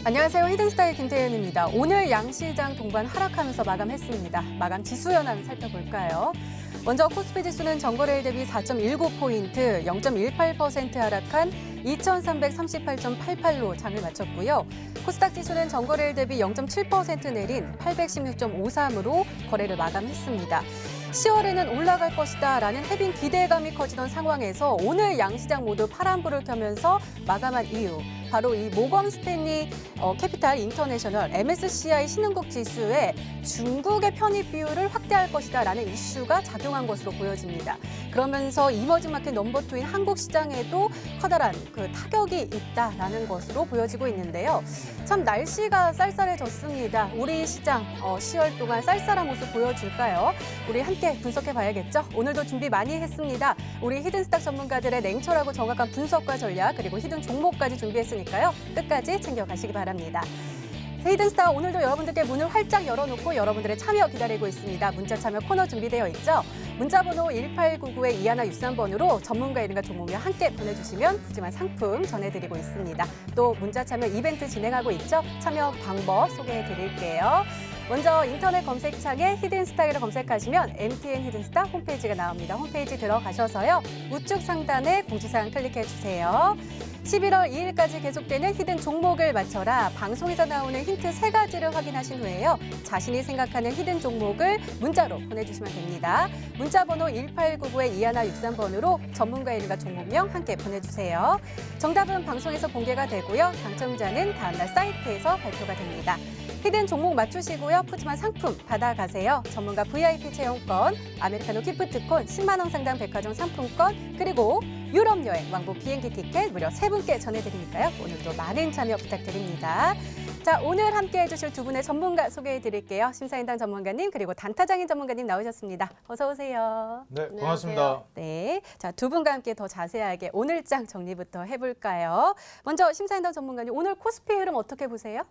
안녕하세요. 히든스타일 김태현입니다. 오늘 양시장 동반 하락하면서 마감했습니다. 마감 지수 현황 살펴볼까요? 먼저 코스피 지수는 전거래일 대비 4.19포인트, 0.18% 하락한 2,338.88로 장을 마쳤고요. 코스닥 지수는 전거래일 대비 0.7% 내린 816.53으로 거래를 마감했습니다. 10월에는 올라갈 것이다 라는 해빈 기대감이 커지던 상황에서 오늘 양시장 모두 파란불을 켜면서 마감한 이유, 바로 이 모건 스탠리 캐피탈 인터내셔널 MSCI 신흥국 지수에 중국의 편입 비율을 확대할 것이다 라는 이슈가 작용한 것으로 보여집니다. 그러면서 이머징 마켓 넘버2인 한국 시장에도 커다란 타격이 있다라는 것으로 보여지고 있는데요. 참 날씨가 쌀쌀해졌습니다. 우리 시장 10월 동안 쌀쌀한 모습 보여줄까요? 우리 함께 분석해 봐야겠죠? 오늘도 준비 많이 했습니다. 우리 히든스탁 전문가들의 냉철하고 정확한 분석과 전략, 그리고 히든 종목까지 준비했으니까요. 끝까지 챙겨가시기 바랍니다. 히든스타 오늘도 여러분들께 문을 활짝 열어놓고 여러분들의 참여 기다리고 있습니다. 문자 참여 코너 준비되어 있죠? 문자번호 1899-2163번으로 전문가 이름과 종목명 함께 보내주시면 푸짐한 상품 전해드리고 있습니다. 또 문자 참여 이벤트 진행하고 있죠? 참여 방법 소개해드릴게요. 먼저 인터넷 검색창에 히든스타일을 검색하시면 MTN 히든스타 홈페이지가 나옵니다. 홈페이지 들어가셔서요. 우측 상단에 공지사항 클릭해주세요. 11월 2일까지 계속되는 히든 종목을 맞춰라. 방송에서 나오는 힌트 3가지를 확인하신 후에요. 자신이 생각하는 히든 종목을 문자로 보내주시면 됩니다. 문자번호 1899-2163번으로 전문가 이름과 종목명 함께 보내주세요. 정답은 방송에서 공개가 되고요. 당첨자는 다음날 사이트에서 발표가 됩니다. 히든 종목 맞추시고요. 푸짐한 상품 받아가세요. 전문가 VIP 체험권, 아메리카노 기프트콘, 10만 원 상당 백화점 상품권, 그리고 유럽 여행 왕복 비행기 티켓 무려 3분께 전해드리니까요. 오늘도 많은 참여 부탁드립니다. 자, 오늘 함께 해주실 두 분의 전문가 소개해드릴게요. 심사인단 전문가님 그리고 단타장인 전문가님 나오셨습니다. 어서 오세요. 네, 반갑습니다. 네, 자, 두 분과 함께 더 자세하게 오늘장 정리부터 해볼까요? 먼저 심사인단 전문가님, 오늘 코스피 흐름 어떻게 보세요?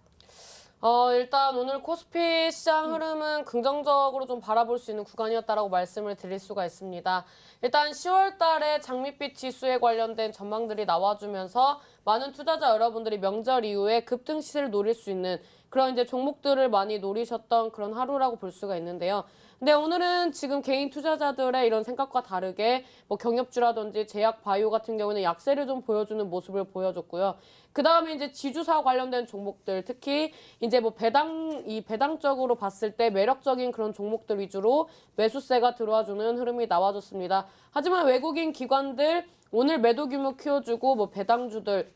일단 오늘 코스피 시장 흐름은 긍정적으로 좀 바라볼 수 있는 구간이었다라고 말씀을 드릴 수가 있습니다. 일단 10월 달에 장밋빛 지수에 관련된 전망들이 나와주면서 많은 투자자 여러분들이 명절 이후에 급등 시세를 노릴 수 있는 그런 이제 종목들을 많이 노리셨던 그런 하루라고 볼 수가 있는데요. 근데 오늘은 지금 개인 투자자들의 이런 생각과 다르게 뭐 경협주라든지 제약 바이오 같은 경우는 약세를 좀 보여주는 모습을 보여줬고요. 그 다음에 이제 지주사 관련된 종목들, 특히 이제 뭐 배당적으로 봤을 때 매력적인 그런 종목들 위주로 매수세가 들어와주는 흐름이 나와줬습니다. 하지만 외국인 기관들 오늘 매도 규모 키워주고 뭐 배당주들,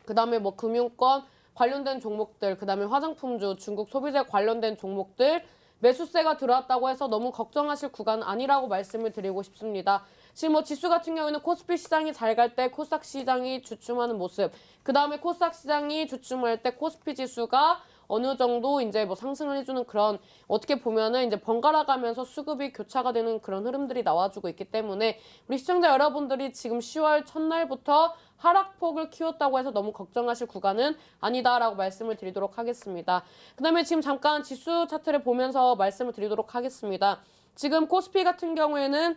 그 다음에 뭐 금융권 관련된 종목들, 그 다음에 화장품주, 중국 소비재 관련된 종목들 매수세가 들어왔다고 해서 너무 걱정하실 구간 아니라고 말씀을 드리고 싶습니다. 지금 뭐 지수 같은 경우에는 코스피 시장이 잘 갈 때 코스닥 시장이 주춤하는 모습, 그 다음에 코스닥 시장이 주춤할 때 코스피 지수가 어느 정도 이제 뭐 상승을 해주는 그런 어떻게 보면은 이제 번갈아 가면서 수급이 교차가 되는 그런 흐름들이 나와주고 있기 때문에 우리 시청자 여러분들이 지금 10월 첫날부터 하락폭을 키웠다고 해서 너무 걱정하실 구간은 아니다라고 말씀을 드리도록 하겠습니다. 그 다음에 지금 잠깐 지수 차트를 보면서 말씀을 드리도록 하겠습니다. 지금 코스피 같은 경우에는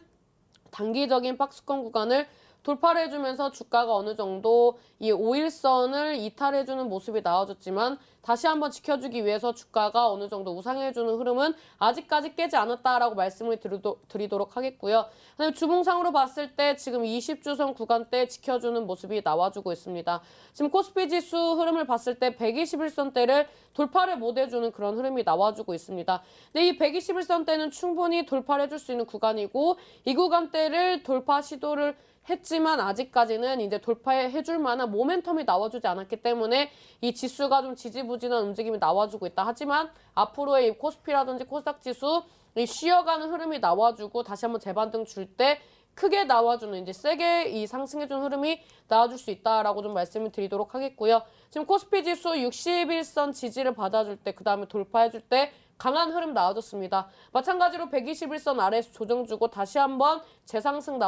단기적인 박스권 구간을 돌파를 해주면서 주가가 어느 정도 이 5일선을 이탈해주는 모습이 나와줬지만 다시 한번 지켜주기 위해서 주가가 어느 정도 우상해주는 흐름은 아직까지 깨지 않았다라고 말씀을 드리도록 하겠고요. 그다음에 주봉상으로 봤을 때 지금 20주선 구간대 지켜주는 모습이 나와주고 있습니다. 지금 코스피 지수 흐름을 봤을 때 121선대를 돌파를 못 해주는 그런 흐름이 나와주고 있습니다. 근데 이 121선대는 충분히 돌파를 해줄 수 있는 구간이고 이 구간대를 돌파 시도를 했지만 아직까지는 이제 돌파해줄 만한 모멘텀이 나와주지 않았기 때문에 이 지수가 좀 지지부진한 움직임이 나와주고 있다. 하지만 앞으로의 이 코스피라든지 코스닥 지수 이 쉬어가는 흐름이 나와주고 다시 한번 재반등 줄 때 크게 나와주는 이제 세게 이 상승해주는 흐름이 나와줄 수 있다라고 좀 말씀을 드리도록 하겠고요. 지금 코스피 지수 61선 지지를 받아줄 때 그 다음에 돌파해줄 때 강한 흐름 나와줬습니다. 마찬가지로 121선 아래에서 조정 주고 다시 한번 재상승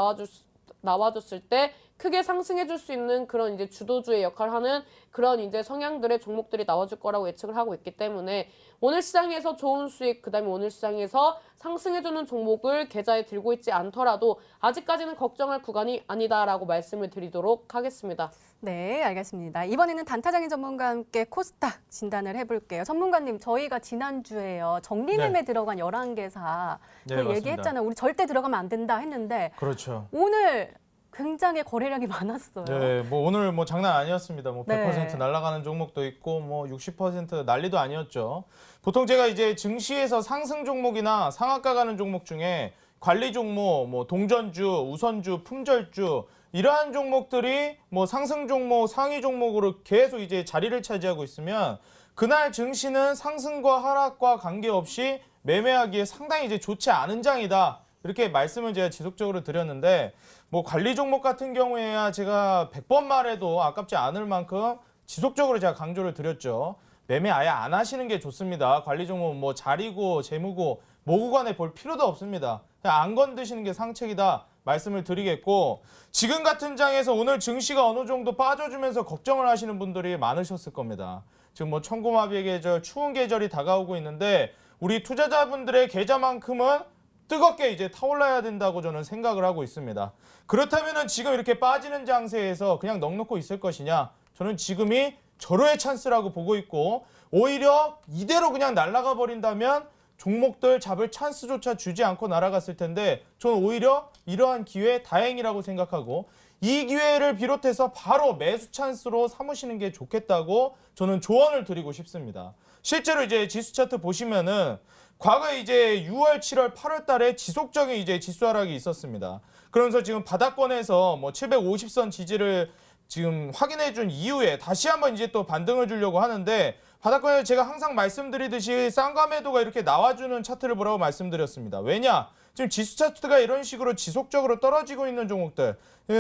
나와줬을 때 크게 상승해줄 수 있는 그런 이제 주도주의 역할을 하는 그런 이제 성향들의 종목들이 나와줄 거라고 예측을 하고 있기 때문에 오늘 시장에서 좋은 수익, 그다음에 오늘 시장에서 상승해주는 종목을 계좌에 들고 있지 않더라도 아직까지는 걱정할 구간이 아니다라고 말씀을 드리도록 하겠습니다. 네, 알겠습니다. 이번에는 단타장인 전문가와 함께 코스닥 진단을 해볼게요. 전문가님, 저희가 지난주에요. 정리매매 들어간 11개사 네, 그 맞습니다. 얘기했잖아요. 우리 절대 들어가면 안 된다 했는데 그렇죠. 오늘 굉장히 거래량이 많았어요. 네, 뭐 오늘 뭐 장난 아니었습니다. 뭐 100% 네. 날아가는 종목도 있고 뭐 60% 난리도 아니었죠. 보통 제가 이제 증시에서 상승 종목이나 상한가 가는 종목 중에 관리 종목, 뭐 동전주, 우선주, 품절주 이러한 종목들이 뭐 상승 종목, 상위 종목으로 계속 이제 자리를 차지하고 있으면 그날 증시는 상승과 하락과 관계없이 매매하기에 상당히 이제 좋지 않은 장이다. 이렇게 말씀을 제가 지속적으로 드렸는데 뭐 관리 종목 같은 경우에야 제가 100번 말해도 아깝지 않을 만큼 지속적으로 제가 강조를 드렸죠. 매매 아예 안 하시는 게 좋습니다. 관리 종목 뭐 자리고 재무고 모구간에 볼 필요도 없습니다. 그냥 안 건드시는 게 상책이다 말씀을 드리겠고 지금 같은 장에서 오늘 증시가 어느 정도 빠져주면서 걱정을 하시는 분들이 많으셨을 겁니다. 지금 뭐 천고마비의 계절, 추운 계절이 다가오고 있는데 우리 투자자분들의 계좌만큼은 뜨겁게 이제 타올라야 된다고 저는 생각을 하고 있습니다. 그렇다면은 지금 이렇게 빠지는 장세에서 그냥 넋놓고 있을 것이냐? 저는 지금이 절호의 찬스라고 보고 있고 오히려 이대로 그냥 날아가 버린다면 종목들 잡을 찬스조차 주지 않고 날아갔을 텐데 저는 오히려 이러한 기회 다행이라고 생각하고 이 기회를 비롯해서 바로 매수 찬스로 삼으시는 게 좋겠다고 저는 조언을 드리고 싶습니다. 실제로 이제 지수 차트 보시면은 과거에 이제 6월, 7월, 8월 달에 지속적인 이제 지수 하락이 있었습니다. 그러면서 지금 바닥권에서 뭐 750선 지지를 지금 확인해 준 이후에 다시 한번 이제 또 반등을 주려고 하는데 바닥권에 제가 항상 말씀드리듯이 쌍가 매도가 이렇게 나와주는 차트를 보라고 말씀드렸습니다. 왜냐? 지금 지수 차트가 이런 식으로 지속적으로 떨어지고 있는 종목들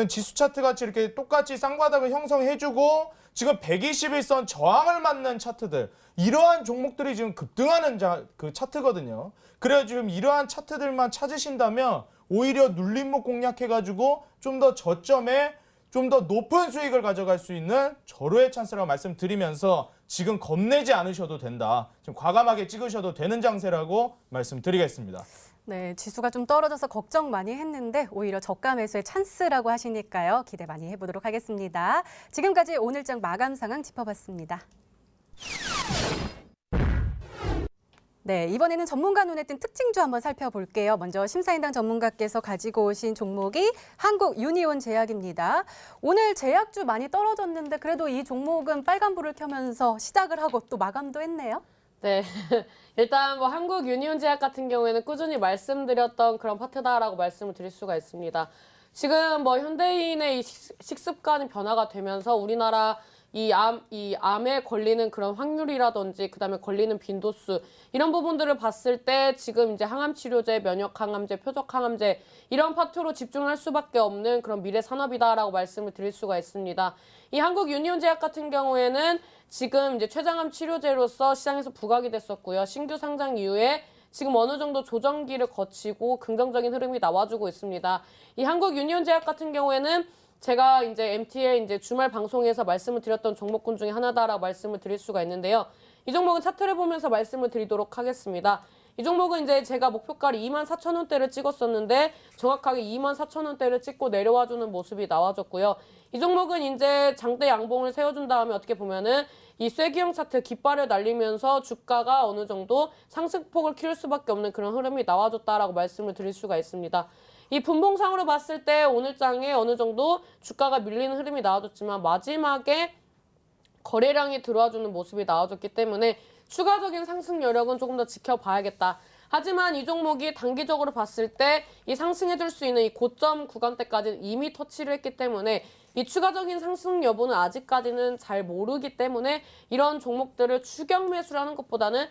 지수 차트 같이 이렇게 똑같이 쌍바닥을 형성해주고 지금 121선 저항을 맞는 차트들 이러한 종목들이 지금 급등하는 그 차트거든요. 그래서 지금 이러한 차트들만 찾으신다면 오히려 눌림목 공략해가지고 좀 더 저점에 좀 더 높은 수익을 가져갈 수 있는 절호의 찬스라고 말씀드리면서 지금 겁내지 않으셔도 된다. 지금 과감하게 찍으셔도 되는 장세라고 말씀드리겠습니다. 네, 지수가 좀 떨어져서 걱정 많이 했는데 오히려 저가 매수의 찬스라고 하시니까요. 기대 많이 해보도록 하겠습니다. 지금까지 오늘장 마감 상황 짚어봤습니다. 네, 이번에는 전문가 눈에 띈 특징주 한번 살펴볼게요. 먼저 심사인단 전문가께서 가지고 오신 종목이 한국 유니온 제약입니다. 오늘 제약주 많이 떨어졌는데 그래도 이 종목은 빨간불을 켜면서 시작을 하고 또 마감도 했네요. 네, 일단 뭐 한국 유니온제약 같은 경우에는 꾸준히 말씀드렸던 그런 파트다라고 말씀을 드릴 수가 있습니다. 지금 뭐 현대인의 이 식습관이 변화가 되면서 우리나라 이 암에 걸리는 그런 확률이라든지 그다음에 걸리는 빈도수 이런 부분들을 봤을 때 지금 이제 항암 치료제, 면역 항암제, 표적 항암제 이런 파트로 집중할 수밖에 없는 그런 미래 산업이다라고 말씀을 드릴 수가 있습니다. 이 한국 유니온제약 같은 경우에는 지금 이제 췌장암 치료제로서 시장에서 부각이 됐었고요. 신규 상장 이후에 지금 어느 정도 조정기를 거치고 긍정적인 흐름이 나와주고 있습니다. 이 한국 유니온제약 같은 경우에는 제가 이제 MT의 이제 주말 방송에서 말씀을 드렸던 종목군 중에 하나다라고 말씀을 드릴 수가 있는데요. 이 종목은 차트를 보면서 말씀을 드리도록 하겠습니다. 이 종목은 이제 제가 목표가를 24,000원대를 찍었었는데 정확하게 24,000원대를 찍고 내려와주는 모습이 나와줬고요. 이 종목은 이제 장대 양봉을 세워준 다음에 어떻게 보면은 이 쐐기형 차트 깃발을 날리면서 주가가 어느 정도 상승폭을 키울 수밖에 없는 그런 흐름이 나와줬다라고 말씀을 드릴 수가 있습니다. 이 분봉상으로 봤을 때 오늘 장에 어느 정도 주가가 밀리는 흐름이 나와줬지만 마지막에 거래량이 들어와주는 모습이 나와줬기 때문에 추가적인 상승 여력은 조금 더 지켜봐야겠다. 하지만 이 종목이 단기적으로 봤을 때 이 상승해줄 수 있는 이 고점 구간대까지는 이미 터치를 했기 때문에 이 추가적인 상승 여부는 아직까지는 잘 모르기 때문에 이런 종목들을 추격 매수라는 것보다는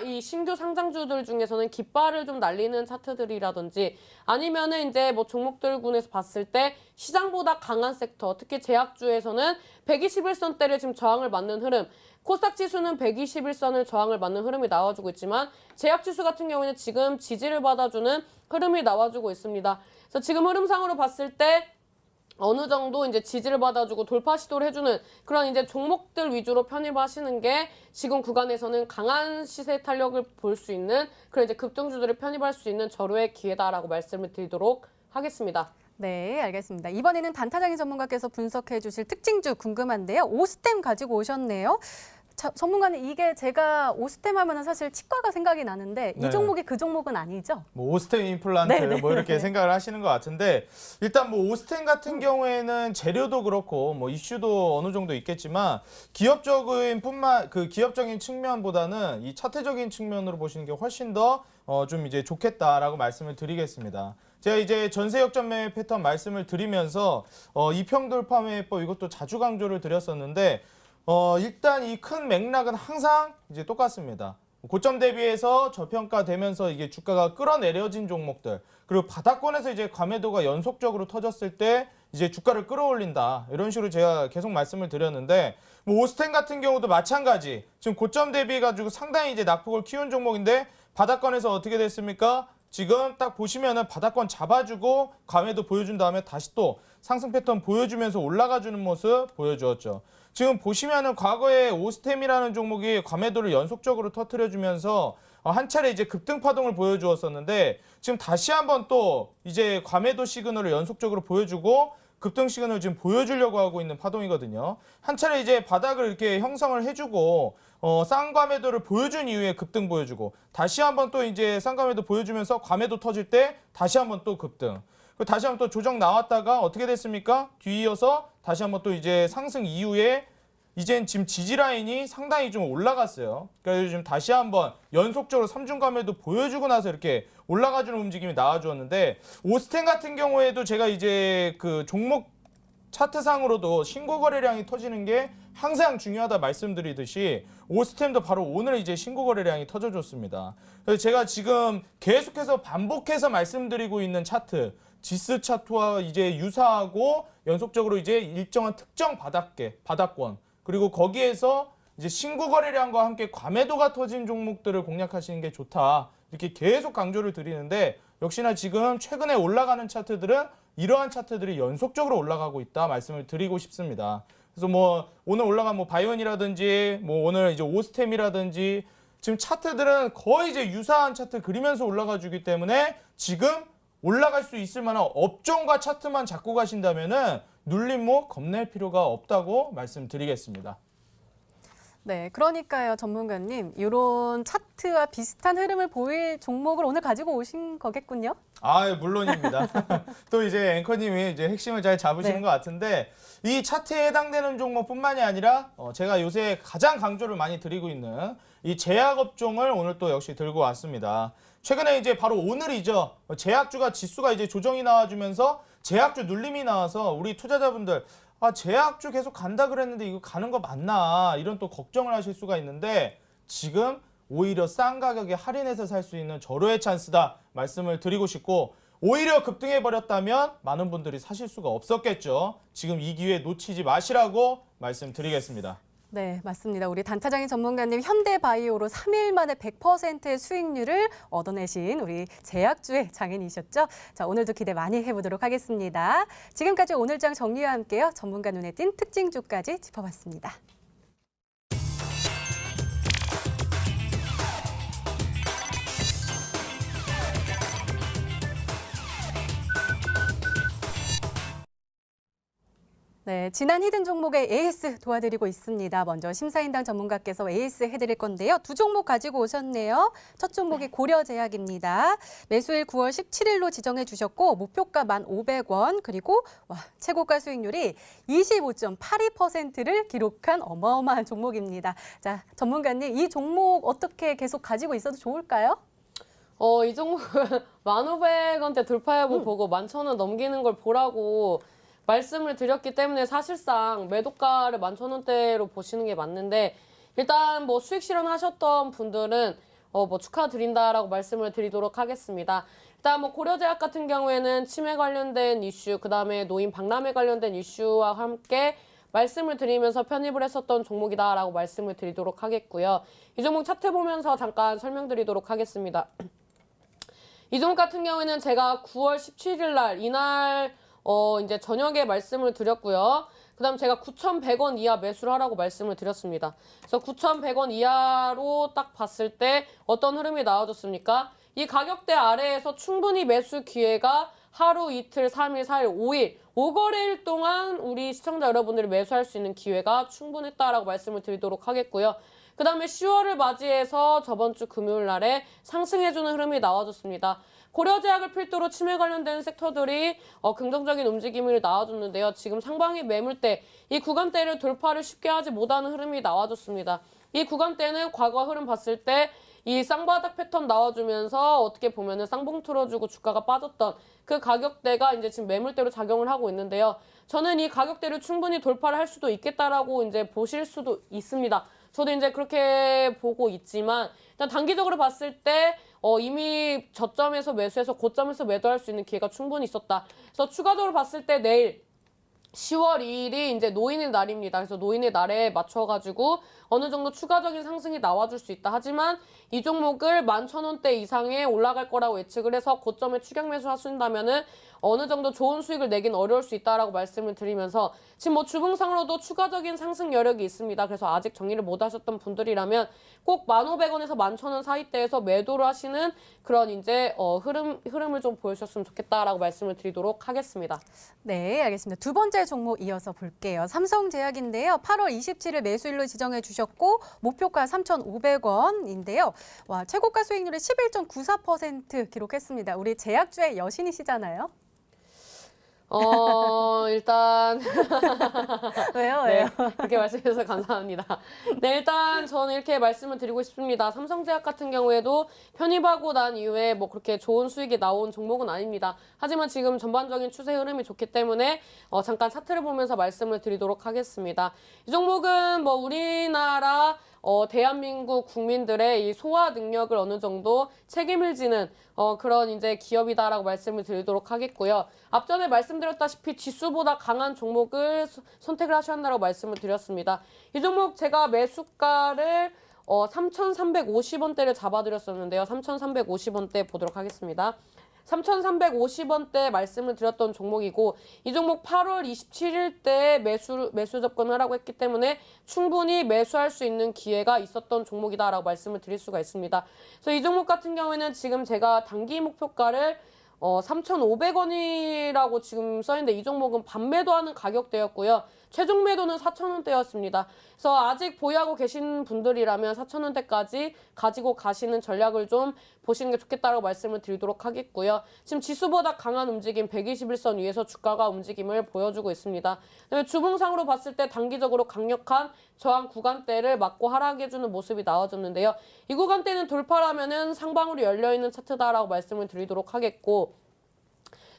이 신규 상장주들 중에서는 깃발을 좀 날리는 차트들이라든지 아니면은 이제 뭐 종목들군에서 봤을 때 시장보다 강한 섹터, 특히 제약주에서는 121선대를 지금 저항을 맞는 흐름, 코스닥 지수는 121선을 저항을 맞는 흐름이 나와주고 있지만 제약지수 같은 경우에는 지금 지지를 받아주는 흐름이 나와주고 있습니다. 그래서 지금 흐름상으로 봤을 때 어느 정도 이제 지지를 받아주고 돌파 시도를 해주는 그런 이제 종목들 위주로 편입하시는 게 지금 구간에서는 강한 시세 탄력을 볼 수 있는 그런 이제 급등주들을 편입할 수 있는 절호의 기회다라고 말씀을 드리도록 하겠습니다. 네, 알겠습니다. 이번에는 단타장인 전문가께서 분석해 주실 특징주 궁금한데요. 오스템 가지고 오셨네요. 자, 전문가님, 이게 제가 오스템 하면은 사실 치과가 생각이 나는데 네. 이 종목이 그 종목은 아니죠? 뭐 오스템 임플란트 네네. 뭐 이렇게 생각을 하시는 것 같은데 일단 뭐 오스템 같은 경우에는 재료도 그렇고 뭐 이슈도 어느 정도 있겠지만 기업적인 측면보다는 이 차트적인 측면으로 보시는 게 훨씬 더 좀 이제 좋겠다라고 말씀을 드리겠습니다. 제가 이제 전세 역전 매매 패턴 말씀을 드리면서 이평 돌파 매매법 이것도 자주 강조를 드렸었는데 일단 이 큰 맥락은 항상 이제 똑같습니다. 고점 대비해서 저평가되면서 이게 주가가 끌어내려진 종목들 그리고 바닥권에서 이제 과매도가 연속적으로 터졌을 때 이제 주가를 끌어올린다 이런 식으로 제가 계속 말씀을 드렸는데 뭐 오스템 같은 경우도 마찬가지 지금 고점 대비해 가지고 상당히 이제 낙폭을 키운 종목인데 바닥권에서 어떻게 됐습니까? 지금 딱 보시면은 바닥권 잡아주고 과매도 보여준 다음에 다시 또 상승 패턴 보여주면서 올라가주는 모습 보여주었죠. 지금 보시면은 과거에 오스템이라는 종목이 과매도를 연속적으로 터뜨려주면서 한 차례 이제 급등 파동을 보여주었었는데 지금 다시 한번 또 이제 과매도 시그널을 연속적으로 보여주고 급등 시그널을 지금 보여주려고 하고 있는 파동이거든요. 한 차례 이제 바닥을 이렇게 형성을 해주고 쌍과매도를 보여준 이후에 급등 보여주고 다시 한번 또 이제 쌍과매도 보여주면서 과매도 터질 때 다시 한번 또 급등. 그리고 다시 한번 또 조정 나왔다가 어떻게 됐습니까? 뒤이어서 다시 한번 또 이제 상승 이후에 이젠 지금 지지 라인이 상당히 좀 올라갔어요. 그래서 지금 다시 한번 연속적으로 3중감에도 보여주고 나서 이렇게 올라가주는 움직임이 나와주었는데 오스템 같은 경우에도 제가 이제 그 종목 차트상으로도 신고 거래량이 터지는 게 항상 중요하다 말씀드리듯이 오스템도 바로 오늘 이제 신고 거래량이 터져줬습니다. 그래서 제가 지금 계속해서 반복해서 말씀드리고 있는 차트 지수 차트와 이제 유사하고 연속적으로 이제 일정한 특정 바닥권 그리고 거기에서 이제 신고 거래량과 함께 과매도가 터진 종목들을 공략하시는 게 좋다. 이렇게 계속 강조를 드리는데 역시나 지금 최근에 올라가는 차트들은 이러한 차트들이 연속적으로 올라가고 있다 말씀을 드리고 싶습니다. 그래서 뭐 오늘 올라간 뭐 바이온이라든지 뭐 오늘 이제 오스템이라든지 지금 차트들은 거의 이제 유사한 차트 그리면서 올라가 주기 때문에 지금 올라갈 수 있을 만한 업종과 차트만 잡고 가신다면은 눌림목 겁낼 필요가 없다고 말씀드리겠습니다. 네, 그러니까요, 전문가님. 이런 차트와 비슷한 흐름을 보일 종목을 오늘 가지고 오신 거겠군요. 아, 물론입니다. 또 이제 앵커님이 이제 핵심을 잘 잡으시는 네. 것 같은데 이 차트에 해당되는 종목뿐만이 아니라 제가 요새 가장 강조를 많이 드리고 있는 이 제약업종을 오늘 또 역시 들고 왔습니다. 최근에 이제 바로 오늘이죠. 제약주가 지수가 이제 조정이 나와주면서 제약주 눌림이 나와서 우리 투자자분들 제약주 계속 간다 그랬는데 이거 가는 거 맞나 이런 또 걱정을 하실 수가 있는데 지금 오히려 싼 가격에 할인해서 살 수 있는 절호의 찬스다 말씀을 드리고 싶고 오히려 급등해버렸다면 많은 분들이 사실 수가 없었겠죠. 지금 이 기회 놓치지 마시라고 말씀드리겠습니다. 네, 맞습니다. 우리 단타장인 전문가님 현대바이오로 3일 만에 100%의 수익률을 얻어내신 우리 제약주의 장인이셨죠? 자, 오늘도 기대 많이 해보도록 하겠습니다. 지금까지 오늘장 정리와 함께요. 전문가 눈에 띈 특징주까지 짚어봤습니다. 네, 지난 히든 종목의 AS 도와드리고 있습니다. 먼저 심사인당 전문가께서 AS 해드릴 건데요. 두 종목 가지고 오셨네요. 첫 종목이 고려제약입니다. 매수일 9월 17일로 지정해 주셨고 목표가 1,500원 그리고 최고가 수익률이 25.82%를 기록한 어마어마한 종목입니다. 자, 전문가님 이 종목 어떻게 계속 가지고 있어도 좋을까요? 이 종목은 1,500원대 돌파해보 보고 11,000원 넘기는 걸 보라고 말씀을 드렸기 때문에 사실상 매도가를 11,000원대로 보시는 게 맞는데 일단 뭐 수익 실현하셨던 분들은 뭐 축하드린다라고 말씀을 드리도록 하겠습니다. 일단 뭐 고려제약 같은 경우에는 치매 관련된 이슈, 그다음에 노인 박람회 관련된 이슈와 함께 말씀을 드리면서 편입을 했었던 종목이다라고 말씀을 드리도록 하겠고요. 이 종목 차트 보면서 잠깐 설명드리도록 하겠습니다. 이 종목 같은 경우에는 제가 9월 17일 날 이날 이제 저녁에 말씀을 드렸고요. 그다음 제가 9,100원 이하 매수를 하라고 말씀을 드렸습니다. 그래서 9,100원 이하로 딱 봤을 때 어떤 흐름이 나와줬습니까? 이 가격대 아래에서 충분히 매수 기회가 하루, 이틀, 3일, 4일, 5일, 5거래일 동안 우리 시청자 여러분들이 매수할 수 있는 기회가 충분했다라고 말씀을 드리도록 하겠고요. 그 다음에 10월을 맞이해서 저번 주 금요일 날에 상승해주는 흐름이 나와줬습니다. 고려제약을 필두로 치매 관련된 섹터들이 긍정적인 움직임을 나와줬는데요. 지금 상방의 매물대, 이 구간대를 돌파를 쉽게 하지 못하는 흐름이 나와줬습니다. 이 구간대는 과거 흐름 봤을 때 이 쌍바닥 패턴 나와주면서 어떻게 보면은 쌍봉 틀어주고 주가가 빠졌던 그 가격대가 이제 지금 매물대로 작용을 하고 있는데요. 저는 이 가격대를 충분히 돌파를 할 수도 있겠다라고 이제 보실 수도 있습니다. 저도 이제 그렇게 보고 있지만 일단 단기적으로 봤을 때 이미 저점에서 매수해서 고점에서 매도할 수 있는 기회가 충분히 있었다. 그래서 추가적으로 봤을 때 내일 10월 2일이 이제 노인의 날입니다. 그래서 노인의 날에 맞춰가지고 어느 정도 추가적인 상승이 나와줄 수 있다. 하지만 이 종목을 11,000원대 이상에 올라갈 거라고 예측을 해서 고점에 추격 매수하신다면은 어느 정도 좋은 수익을 내긴 어려울 수 있다라고 말씀을 드리면서 지금 뭐 주봉상으로도 추가적인 상승 여력이 있습니다. 그래서 아직 정리를 못 하셨던 분들이라면 꼭 1,500원에서 11,000원 사이대에서 매도를 하시는 그런 이제 흐름을 좀 보여주셨으면 좋겠다라고 말씀을 드리도록 하겠습니다. 네, 알겠습니다. 두 번째 종목 이어서 볼게요. 삼성제약인데요. 8월 27일 매수일로 지정해 주셨고 목표가 3,500원인데요. 와, 최고가 수익률이 11.94% 기록했습니다. 우리 제약주의 여신이시잖아요. 일단 왜요? 네, 그렇게 말씀해 주셔서 감사합니다. 네, 일단 저는 이렇게 말씀을 드리고 싶습니다. 삼성제약 같은 경우에도 편입하고 난 이후에 뭐 그렇게 좋은 수익이 나온 종목은 아닙니다. 하지만 지금 전반적인 추세 흐름이 좋기 때문에 잠깐 차트를 보면서 말씀을 드리도록 하겠습니다. 이 종목은 뭐 우리나라 대한민국 국민들의 이 소화 능력을 어느 정도 책임을 지는 그런 이제 기업이다라고 말씀을 드리도록 하겠고요. 앞전에 말씀드렸다시피 지수보다 강한 종목을 선택을 하셔야 한다고 말씀을 드렸습니다. 이 종목 제가 매수가를 3,350원대를 잡아드렸었는데요. 3,350원대 보도록 하겠습니다. 3,350원대 말씀을 드렸던 종목이고 이 종목 8월 27일 때 매수 접근을 하라고 했기 때문에 충분히 매수할 수 있는 기회가 있었던 종목이다라고 말씀을 드릴 수가 있습니다. 그래서 이 종목 같은 경우에는 지금 제가 단기 목표가를 3,500원이라고 지금 써있는데 이 종목은 반매도하는 가격대였고요. 최종 매도는 4,000원대였습니다. 그래서 아직 보유하고 계신 분들이라면 4,000원대까지 가지고 가시는 전략을 좀 보시는 게 좋겠다고 말씀을 드리도록 하겠고요. 지금 지수보다 강한 움직임 121선 위에서 주가가 움직임을 보여주고 있습니다. 그다음에 주봉상으로 봤을 때 단기적으로 강력한 저항 구간대를 맞고 하락해주는 모습이 나와줬는데요. 이 구간대는 돌파라면은 상방으로 열려있는 차트다라고 말씀을 드리도록 하겠고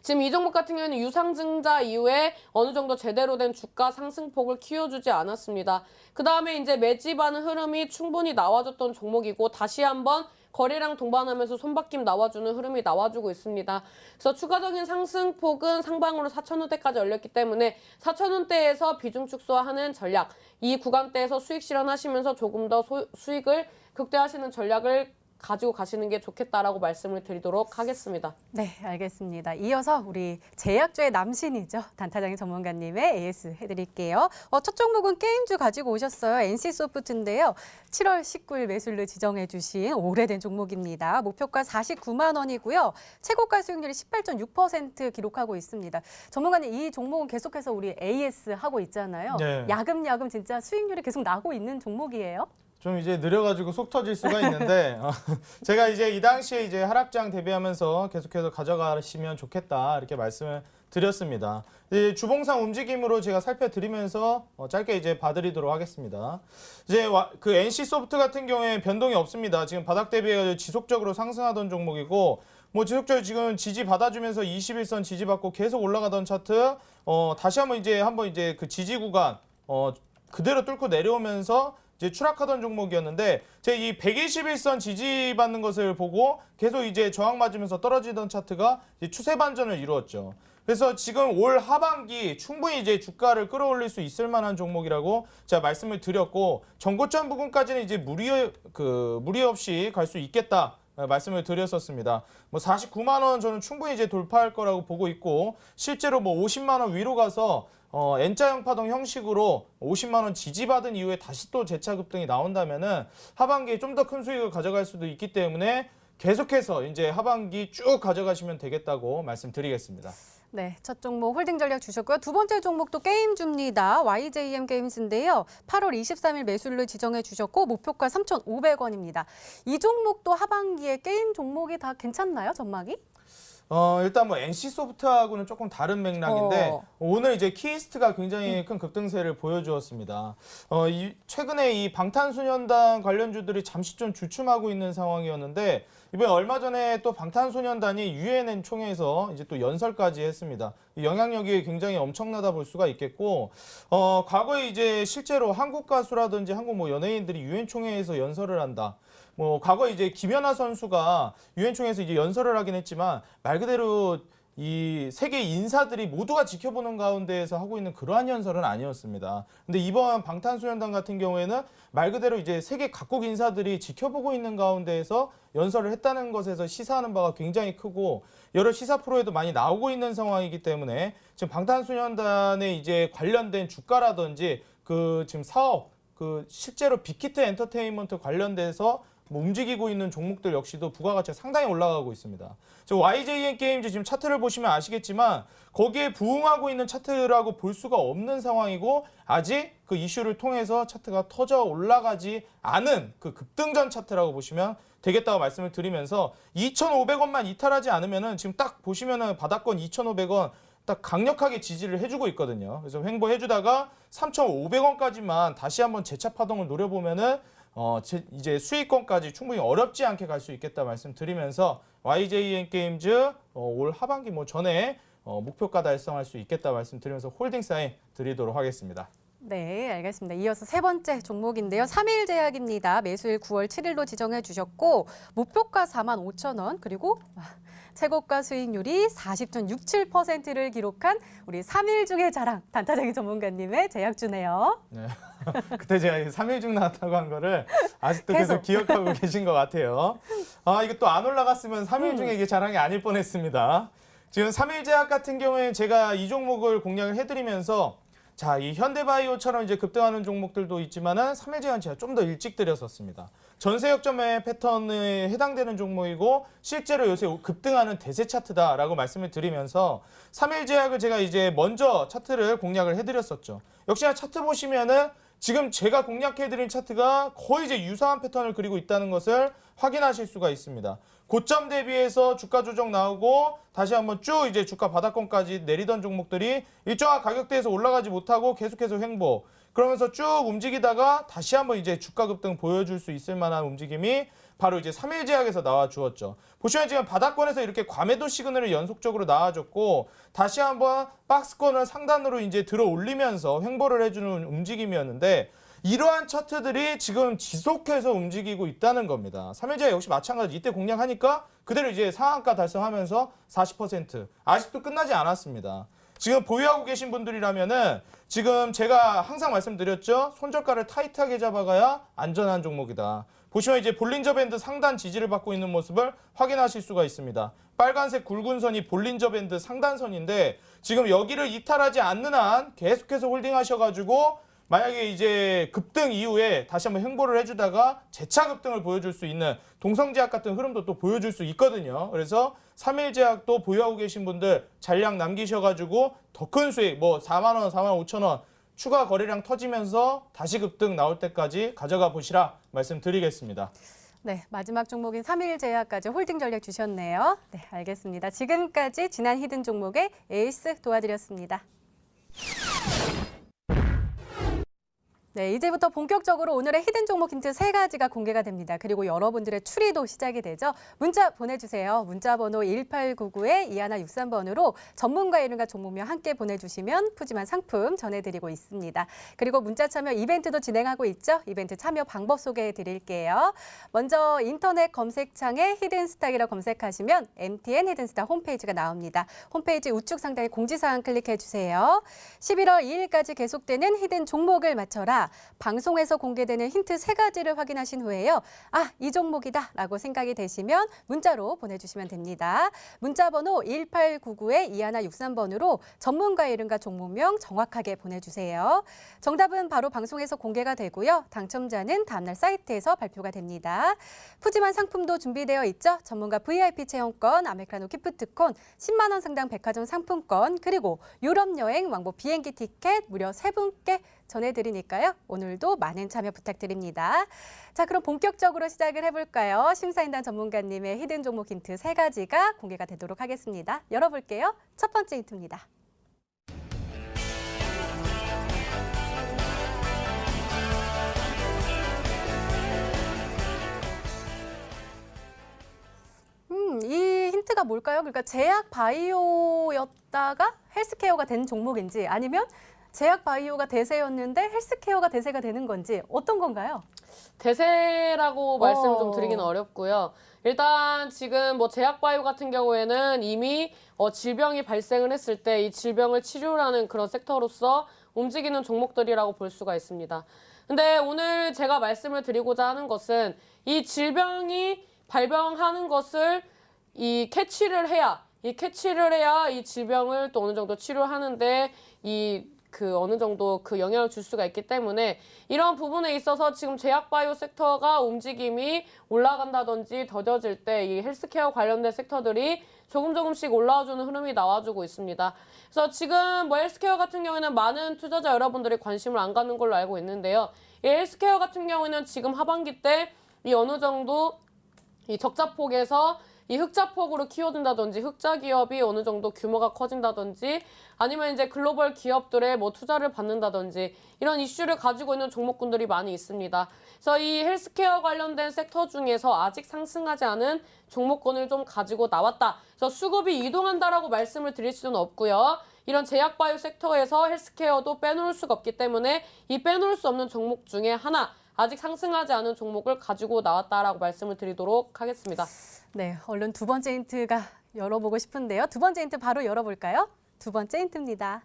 지금 이 종목 같은 경우에는 유상증자 이후에 어느 정도 제대로 된 주가 상승폭을 키워주지 않았습니다. 그 다음에 이제 매집하는 흐름이 충분히 나와줬던 종목이고 다시 한번 거래량 동반하면서 손바뀜 나와주는 흐름이 나와주고 있습니다. 그래서 추가적인 상승폭은 상방으로 4,000원대까지 열렸기 때문에 4,000원대에서 비중 축소하는 전략, 이 구간대에서 수익 실현하시면서 조금 더 수익을 극대화하시는 전략을 가지고 가시는 게 좋겠다라고 말씀을 드리도록 하겠습니다. 네, 알겠습니다. 이어서 우리 제약주의 남신이죠. 단타장인 전문가님의 AS 해드릴게요. 첫 종목은 게임주 가지고 오셨어요. NC소프트인데요. 7월 19일 매수일로 지정해 주신 오래된 종목입니다. 목표가 49만 원이고요. 최고가 수익률이 18.6% 기록하고 있습니다. 전문가님, 이 종목은 계속해서 우리 AS 하고 있잖아요. 네. 야금야금 진짜 수익률이 계속 나고 있는 종목이에요. 좀 이제 느려가지고 속 터질 수가 있는데 제가 이제 이 당시에 이제 하락장 대비하면서 계속해서 가져가시면 좋겠다 이렇게 말씀을 드렸습니다. 이제 주봉상 움직임으로 제가 살펴드리면서 짧게 이제 봐드리도록 하겠습니다. 이제 그 NC소프트 같은 경우에 변동이 없습니다. 지금 바닥 대비해 지속적으로 상승하던 종목이고 뭐 지속적으로 지금 지지 받아주면서 21선 지지 받고 계속 올라가던 차트 다시 한번 이제 그 지지 구간 그대로 뚫고 내려오면서 이제 추락하던 종목이었는데 제가 이 121선 지지받는 것을 보고 계속 이제 저항 맞으면서 떨어지던 차트가 이제 추세 반전을 이루었죠. 그래서 지금 올 하반기 충분히 이제 주가를 끌어올릴 수 있을 만한 종목이라고 제가 말씀을 드렸고 전고점 부분까지는 이제 무리 없이 갈 수 있겠다 말씀을 드렸었습니다. 뭐 49만 원 저는 충분히 이제 돌파할 거라고 보고 있고 실제로 뭐 50만 원 위로 가서 N자형 파동 형식으로 50만 원 지지받은 이후에 다시 또 재차 급등이 나온다면은 하반기에 좀 더 큰 수익을 가져갈 수도 있기 때문에 계속해서 이제 하반기 쭉 가져가시면 되겠다고 말씀드리겠습니다. 네, 첫 종목 홀딩 전략 주셨고요. 두 번째 종목도 게임주입니다. YJM 게임즈인데요. 8월 23일 매수를 지정해 주셨고 목표가 3,500원입니다. 이 종목도 하반기에 게임 종목이 다 괜찮나요, 전망이? 일단 뭐 NC소프트하고는 조금 다른 맥락인데 오늘 이제 키이스트가 굉장히 큰 급등세를 보여주었습니다. 최근에 이 방탄소년단 관련주들이 잠시 좀 주춤하고 있는 상황이었는데 이번에 얼마 전에 또 방탄소년단이 UNN 총회에서 이제 또 연설까지 했습니다. 이 영향력이 굉장히 엄청나다 볼 수가 있겠고 과거에 이제 실제로 한국 가수라든지 한국 뭐 연예인들이 UN 총회에서 연설을 한다. 뭐 과거 이제 김연아 선수가 유엔 총회에서 이제 연설을 하긴 했지만 말 그대로 이 세계 인사들이 모두가 지켜보는 가운데에서 하고 있는 그러한 연설은 아니었습니다. 근데 이번 방탄소년단 같은 경우에는 말 그대로 이제 세계 각국 인사들이 지켜보고 있는 가운데에서 연설을 했다는 것에서 시사하는 바가 굉장히 크고 여러 시사 프로에도 많이 나오고 있는 상황이기 때문에 지금 방탄소년단에 이제 관련된 주가라든지 그 지금 사업 그 실제로 빅히트 엔터테인먼트 관련돼서 뭐 움직이고 있는 종목들 역시도 부가가치가 상당히 올라가고 있습니다. 저 YJN 게임즈 지금 차트를 보시면 아시겠지만 거기에 부응하고 있는 차트라고 볼 수가 없는 상황이고 아직 그 이슈를 통해서 차트가 터져 올라가지 않은 그 급등전 차트라고 보시면 되겠다고 말씀을 드리면서 2,500원만 이탈하지 않으면은 지금 딱 보시면은 바닥권 2,500원 딱 강력하게 지지를 해주고 있거든요. 그래서 횡보해주다가 3,500원까지만 다시 한번 재차 파동을 노려보면은 이제 수익권까지 충분히 어렵지 않게 갈 수 있겠다 말씀드리면서 YJN 게임즈 올 하반기 뭐 전에 목표가 달성할 수 있겠다 말씀드리면서 홀딩 사인 드리도록 하겠습니다. 네, 알겠습니다. 이어서 세 번째 종목인데요. 3일 제약입니다. 매수일 9월 7일로 지정해 주셨고 목표가 45,000원 그리고 최고가 수익률이 40.67%를 기록한 우리 3일 중의 자랑 단타대기 전문가님의 제약주네요. 네. 그때 제가 3일 중 나왔다고 한 거를 아직도 계속 기억하고 계신 것 같아요. 이거 또 안 올라갔으면 3일 중에 이게 자랑이 아닐 뻔했습니다. 지금 3일 제약 같은 경우에 제가 이 종목을 공략을 해드리면서 자, 이 현대바이오처럼 이제 급등하는 종목들도 있지만은 3일 제약은 제가 좀 더 일찍 드렸었습니다. 전세 역점의 패턴에 해당되는 종목이고 실제로 요새 급등하는 대세 차트다라고 말씀을 드리면서 3일 제약을 제가 이제 먼저 차트를 공략을 해드렸었죠. 역시나 차트 보시면은 지금 제가 공략해드린 차트가 거의 이제 유사한 패턴을 그리고 있다는 것을 확인하실 수가 있습니다. 고점 대비해서 주가 조정 나오고 다시 한번 쭉 이제 주가 바닥권까지 내리던 종목들이 일정한 가격대에서 올라가지 못하고 계속해서 횡보. 그러면서 쭉 움직이다가 다시 한번 이제 주가 급등 보여줄 수 있을 만한 움직임이 바로 이제 3일 제약에서 나와 주었죠. 보시면 지금 바닥권에서 이렇게 과매도 시그널이 연속적으로 나와줬고 다시 한번 박스권을 상단으로 이제 들어 올리면서 횡보를 해주는 움직임이었는데 이러한 차트들이 지금 지속해서 움직이고 있다는 겁니다. 3일 제약 역시 마찬가지 이때 공략하니까 그대로 이제 상한가 달성하면서 40% 아직도 끝나지 않았습니다. 지금 보유하고 계신 분들이라면은 지금 제가 항상 말씀드렸죠. 손절가를 타이트하게 잡아가야 안전한 종목이다. 보시면 이제 볼린저 밴드 상단 지지를 받고 있는 모습을 확인하실 수가 있습니다. 빨간색 굵은 선이 볼린저 밴드 상단선인데 지금 여기를 이탈하지 않는 한 계속해서 홀딩하셔가지고 만약에 이제 급등 이후에 다시 한번 횡보를 해주다가 재차 급등을 보여줄 수 있는 동성제약 같은 흐름도 또 보여줄 수 있거든요. 그래서 3일 제약도 보유하고 계신 분들 잔량 남기셔가지고 더 큰 수익 뭐 4만 원, 4만 5천 원 추가 거래량 터지면서 다시 급등 나올 때까지 가져가 보시라 말씀드리겠습니다. 네, 마지막 종목인 3일 제약까지 홀딩 전략 주셨네요. 네, 알겠습니다. 지금까지 지난 히든 종목의 에이스 도와드렸습니다. 네, 이제부터 본격적으로 오늘의 히든 종목 힌트 3가지가 공개가 됩니다. 그리고 여러분들의 추리도 시작이 되죠. 문자 보내주세요. 문자 번호 1899-2163번으로 전문가 이름과 종목명 함께 보내주시면 푸짐한 상품 전해드리고 있습니다. 그리고 문자 참여 이벤트도 진행하고 있죠. 이벤트 참여 방법 소개해 드릴게요. 먼저 인터넷 검색창에 히든스탁이라고 검색하시면 MTN 히든스탁 홈페이지가 나옵니다. 홈페이지 우측 상단에 공지사항 클릭해 주세요. 11월 2일까지 계속되는 히든 종목을 맞춰라. 있습니다. 방송에서 공개되는 힌트 3가지를 확인하신 후에요. 아, 이 종목이다 라고 생각이 되시면 문자로 보내주시면 됩니다. 문자 번호 1899-2163번으로 전문가 이름과 종목명 정확하게 보내주세요. 정답은 바로 방송에서 공개가 되고요. 당첨자는 다음날 사이트에서 발표가 됩니다. 푸짐한 상품도 준비되어 있죠. 전문가 VIP 체험권, 아메리카노 기프트콘, 10만 원 상당 백화점 상품권, 그리고 유럽 여행 왕복 비행기 티켓 무려 3분께 전해드리니까요. 오늘도 많은 참여 부탁드립니다. 자, 그럼 본격적으로 시작을 해볼까요? 심사인단 전문가님의 히든 종목 힌트 3가지가 공개가 되도록 하겠습니다. 열어볼게요. 첫 번째 힌트입니다. 이 힌트가 뭘까요? 그러니까 제약 바이오였다가 헬스케어가 된 종목인지 아니면 제약 바이오가 대세였는데 헬스케어가 대세가 되는 건지 어떤 건가요? 대세라고 말씀 좀 드리기는 어렵고요. 일단 지금 뭐 제약바이오 같은 경우에는 이미 질병이 발생을 했을 때 이 질병을 치료하는 그런 섹터로서 움직이는 종목들이라고 볼 수가 있습니다. 근데 오늘 제가 말씀을 드리고자 하는 것은 이 질병이 발병하는 것을 이 캐치를 해야 이 질병을 또 어느 정도 치료하는데 어느 정도 그 영향을 줄 수가 있기 때문에 이런 부분에 있어서 지금 제약바이오 섹터가 움직임이 올라간다든지 더뎌질 때 이 헬스케어 관련된 섹터들이 조금씩 올라와주는 흐름이 나와주고 있습니다. 그래서 지금 뭐 헬스케어 같은 경우에는 많은 투자자 여러분들이 관심을 안 갖는 걸로 알고 있는데요. 이 헬스케어 같은 경우에는 지금 하반기 때 이 어느 정도 이 적자폭에서 이 흑자폭으로 키워준다든지 흑자 기업이 어느 정도 규모가 커진다든지 아니면 이제 글로벌 기업들의 뭐 투자를 받는다든지 이런 이슈를 가지고 있는 종목군들이 많이 있습니다. 그래서 이 헬스케어 관련된 섹터 중에서 아직 상승하지 않은 종목군을 좀 가지고 나왔다. 그래서 수급이 이동한다라고 말씀을 드릴 수는 없고요. 이런 제약바이오 섹터에서 헬스케어도 빼놓을 수가 없기 때문에 이 빼놓을 수 없는 종목 중에 하나, 아직 상승하지 않은 종목을 가지고 나왔다라고 말씀을 드리도록 하겠습니다. 네, 얼른 두 번째 힌트가 열어보고 싶은데요. 두 번째 힌트 바로 열어볼까요? 두 번째 힌트입니다.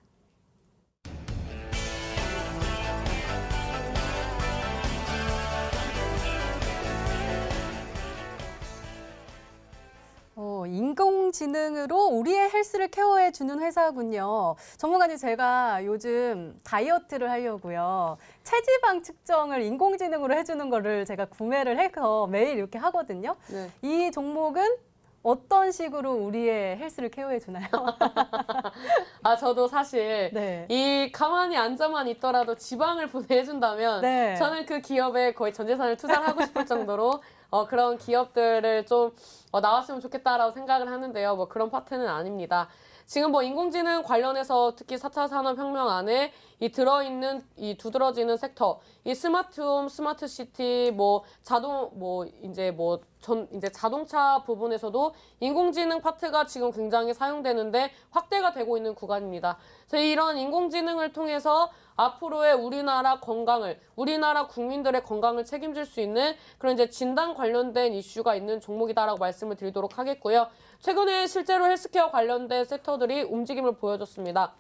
인공지능으로 우리의 헬스를 케어해주는 회사군요. 전문가님, 제가 요즘 다이어트를 하려고요. 체지방 측정을 인공지능으로 해주는 거를 제가 구매를 해서 매일 이렇게 하거든요. 네. 이 종목은 어떤 식으로 우리의 헬스를 케어해 주나요? 저도 사실 네. 이 가만히 앉아만 있더라도 지방을 보내준다면 네. 저는 그 기업에 거의 전 재산을 투자를 하고 싶을 정도로 그런 기업들을 좀 나왔으면 좋겠다라고 생각을 하는데요. 뭐 그런 파트는 아닙니다. 지금 뭐 인공지능 관련해서 특히 4차 산업혁명 안에 이 들어있는 이 두드러지는 섹터, 이 스마트홈, 스마트시티, 이제 자동차 부분에서도 인공지능 파트가 지금 굉장히 사용되는데 확대가 되고 있는 구간입니다. 그래서 이런 인공지능을 통해서 앞으로의 우리나라 국민들의 건강을 책임질 수 있는 그런 이제 진단 관련된 이슈가 있는 종목이다라고 말씀을 드리도록 하겠고요. 최근에 실제로 헬스케어 관련된 섹터들이 움직임을 보여줬습니다.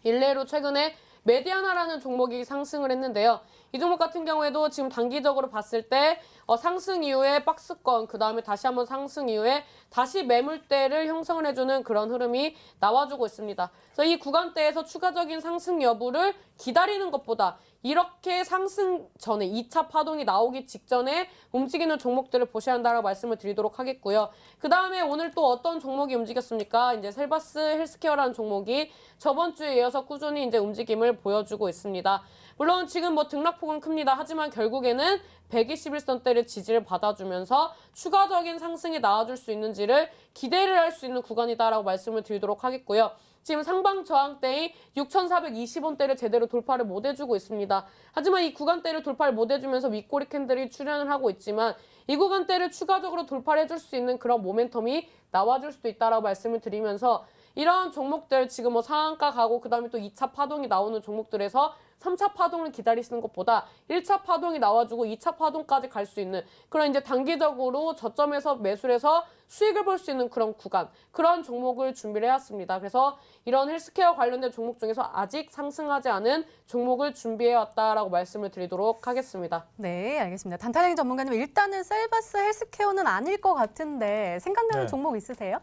일례로 최근에 메디아나라는 종목이 상승을 했는데요. 이 종목 같은 경우에도 지금 단기적으로 봤을 때 상승 이후에 박스권, 그 다음에 다시 한번 상승 이후에 다시 매물대를 형성을 해주는 그런 흐름이 나와주고 있습니다. 그래서 이 구간대에서 추가적인 상승 여부를 기다리는 것보다 이렇게 상승 전에 2차 파동이 나오기 직전에 움직이는 종목들을 보셔야 한다라고 말씀을 드리도록 하겠고요. 그 다음에 오늘 또 어떤 종목이 움직였습니까? 이제 셀바스 헬스케어라는 종목이 저번 주에 이어서 꾸준히 이제 움직임을 보여주고 있습니다. 물론 지금 뭐 등락폭은 큽니다. 하지만 결국에는 121선대를 지지를 받아주면서 추가적인 상승이 나와줄 수 있는지를 기대를 할 수 있는 구간이다라고 말씀을 드리도록 하겠고요. 지금 상방 저항대인 6,420원대를 제대로 돌파를 못 해주고 있습니다. 하지만 이 구간대를 돌파를 못 해주면서 윗꼬리 캔들이 출현을 하고 있지만 이 구간대를 추가적으로 돌파를 해줄 수 있는 그런 모멘텀이 나와줄 수도 있다라고 말씀을 드리면서 이런 종목들 지금 뭐 상한가 가고 그 다음에 또 2차 파동이 나오는 종목들에서 3차 파동을 기다리시는 것보다 1차 파동이 나와주고 2차 파동까지 갈 수 있는 그런 이제 단기적으로 저점에서 매수를 해서 수익을 볼 수 있는 그런 구간, 그런 종목을 준비를 해왔습니다. 그래서 이런 헬스케어 관련된 종목 중에서 아직 상승하지 않은 종목을 준비해왔다라고 말씀을 드리도록 하겠습니다. 네, 알겠습니다. 단타장님 전문가님, 일단은 셀바스 헬스케어는 아닐 것 같은데 생각나는 네. 종목 있으세요?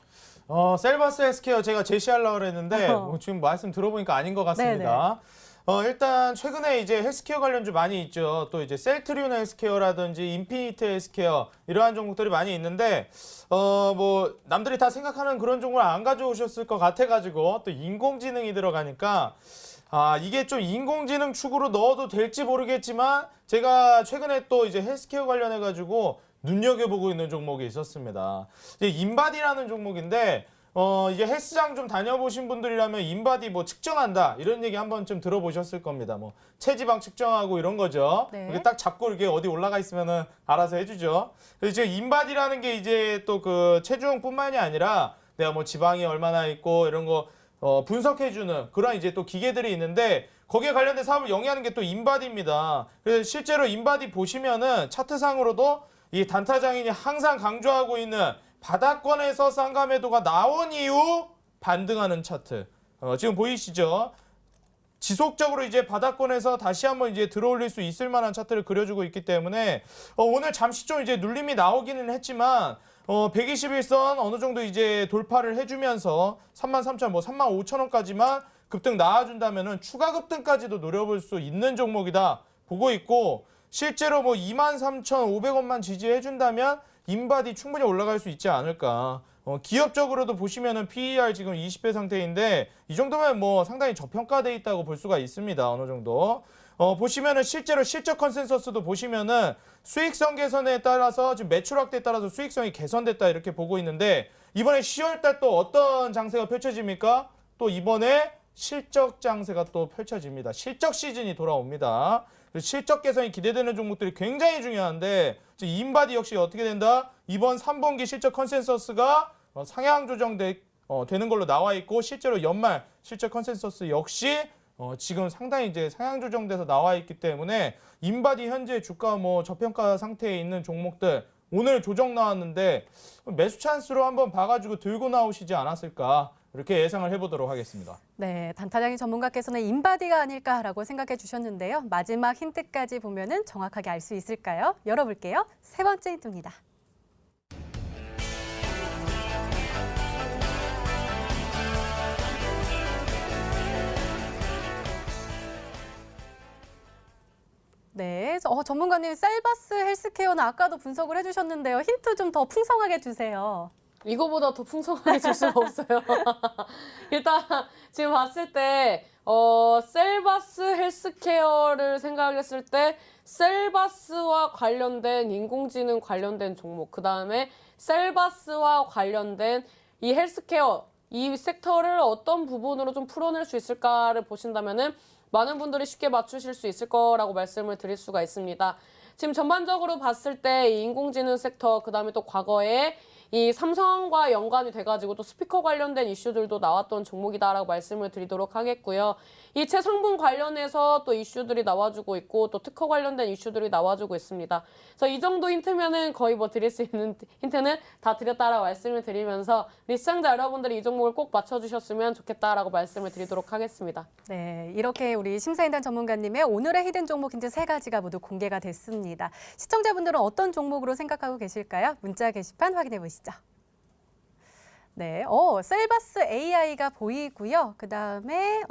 셀바스 헬스케어 제가 제시하려고 했는데 지금 말씀 들어보니까 아닌 것 같습니다. 일단 최근에 이제 헬스케어 관련주 많이 있죠. 또 이제 셀트리온 헬스케어라든지 인피니트 헬스케어 이러한 종목들이 많이 있는데 뭐 남들이 다 생각하는 그런 종목을 안 가져오셨을 것 같아가지고 또 인공지능이 들어가니까 이게 좀 인공지능 축으로 넣어도 될지 모르겠지만 제가 최근에 또 이제 헬스케어 관련해가지고 눈여겨보고 있는 종목이 있었습니다. 이제 인바디라는 종목인데 이제 헬스장 좀 다녀보신 분들이라면 인바디 뭐 측정한다 이런 얘기 한번 좀 들어보셨을 겁니다. 뭐 체지방 측정하고 이런 거죠. 네. 이게 딱 잡고 이렇게 어디 올라가 있으면은 알아서 해주죠. 그래서 지금 인바디라는 게 이제 또 그 체중뿐만이 아니라 내가 뭐 지방이 얼마나 있고 이런 거 분석해주는 그런 이제 또 기계들이 있는데 거기에 관련된 사업을 영위하는 게 또 인바디입니다. 그래서 실제로 인바디 보시면은 차트상으로도 이 단타장인이 항상 강조하고 있는 바닥권에서 쌍감회도가 나온 이후 반등하는 차트. 지금 보이시죠? 지속적으로 이제 바닥권에서 다시 한번 이제 들어올릴 수 있을 만한 차트를 그려주고 있기 때문에 오늘 잠시 좀 이제 눌림이 나오기는 했지만 121선 어느 정도 이제 돌파를 해주면서 33,000, 뭐 35,000원까지만 급등 나와준다면은 추가 급등까지도 노려볼 수 있는 종목이다 보고 있고 실제로 뭐 23,500원만 지지해준다면 인바디 충분히 올라갈 수 있지 않을까. 기업적으로도 보시면은 PER 지금 20배 상태인데 이 정도면 뭐 상당히 저평가돼 있다고 볼 수가 있습니다. 어느 정도. 보시면은 실제로 실적 컨센서스도 보시면은 수익성 개선에 따라서 지금 매출 확대에 따라서 수익성이 개선됐다 이렇게 보고 있는데 이번에 10월달 또 어떤 장세가 펼쳐집니까? 또 이번에 실적 장세가 또 펼쳐집니다. 실적 시즌이 돌아옵니다. 실적 개선이 기대되는 종목들이 굉장히 중요한데 인바디 역시 어떻게 된다? 이번 3분기 실적 컨센서스가 상향 조정되는 걸로 나와 있고 실제로 연말 실적 컨센서스 역시 지금 상당히 이제 상향 조정돼서 나와 있기 때문에 인바디 현재 주가 뭐 저평가 상태에 있는 종목들 오늘 조정 나왔는데 매수 찬스로 한번 봐가지고 들고 나오시지 않았을까 이렇게 예상을 해보도록 하겠습니다. 네, 단타장인 전문가께서는 인바디가 아닐까라고 생각해 주셨는데요. 마지막 힌트까지 보면은 정확하게 알 수 있을까요? 열어볼게요. 세 번째 힌트입니다. 네, 전문가님 셀바스 헬스케어는 아까도 분석을 해주셨는데요. 힌트 좀 더 풍성하게 주세요. 이거보다 더 풍성하게 줄 수가 없어요. 일단 지금 봤을 때 셀바스 헬스케어를 생각했을 때 셀바스와 관련된 인공지능 관련된 종목, 그 다음에 셀바스와 관련된 이 헬스케어, 이 섹터를 어떤 부분으로 좀 풀어낼 수 있을까를 보신다면은 많은 분들이 쉽게 맞추실 수 있을 거라고 말씀을 드릴 수가 있습니다. 지금 전반적으로 봤을 때 이 인공지능 섹터, 그 다음에 또 과거에 이 삼성과 연관이 돼가지고 또 스피커 관련된 이슈들도 나왔던 종목이다라고 말씀을 드리도록 하겠고요. 이 체성분 관련해서 또 이슈들이 나와주고 있고 또 특허 관련된 이슈들이 나와주고 있습니다. 그래서 이 정도 힌트면은 거의 뭐 드릴 수 있는 힌트는 다 드렸다라고 말씀을 드리면서 우리 시청자 여러분들이 이 종목을 꼭 맞춰주셨으면 좋겠다라고 말씀을 드리도록 하겠습니다. 네, 이렇게 우리 심사인단 전문가님의 오늘의 히든 종목 힌트 3가지가 모두 공개가 됐습니다. 시청자분들은 어떤 종목으로 생각하고 계실까요? 문자 게시판 확인해 보시죠. 네, 셀바스 AI가 보이고요. 그 다음에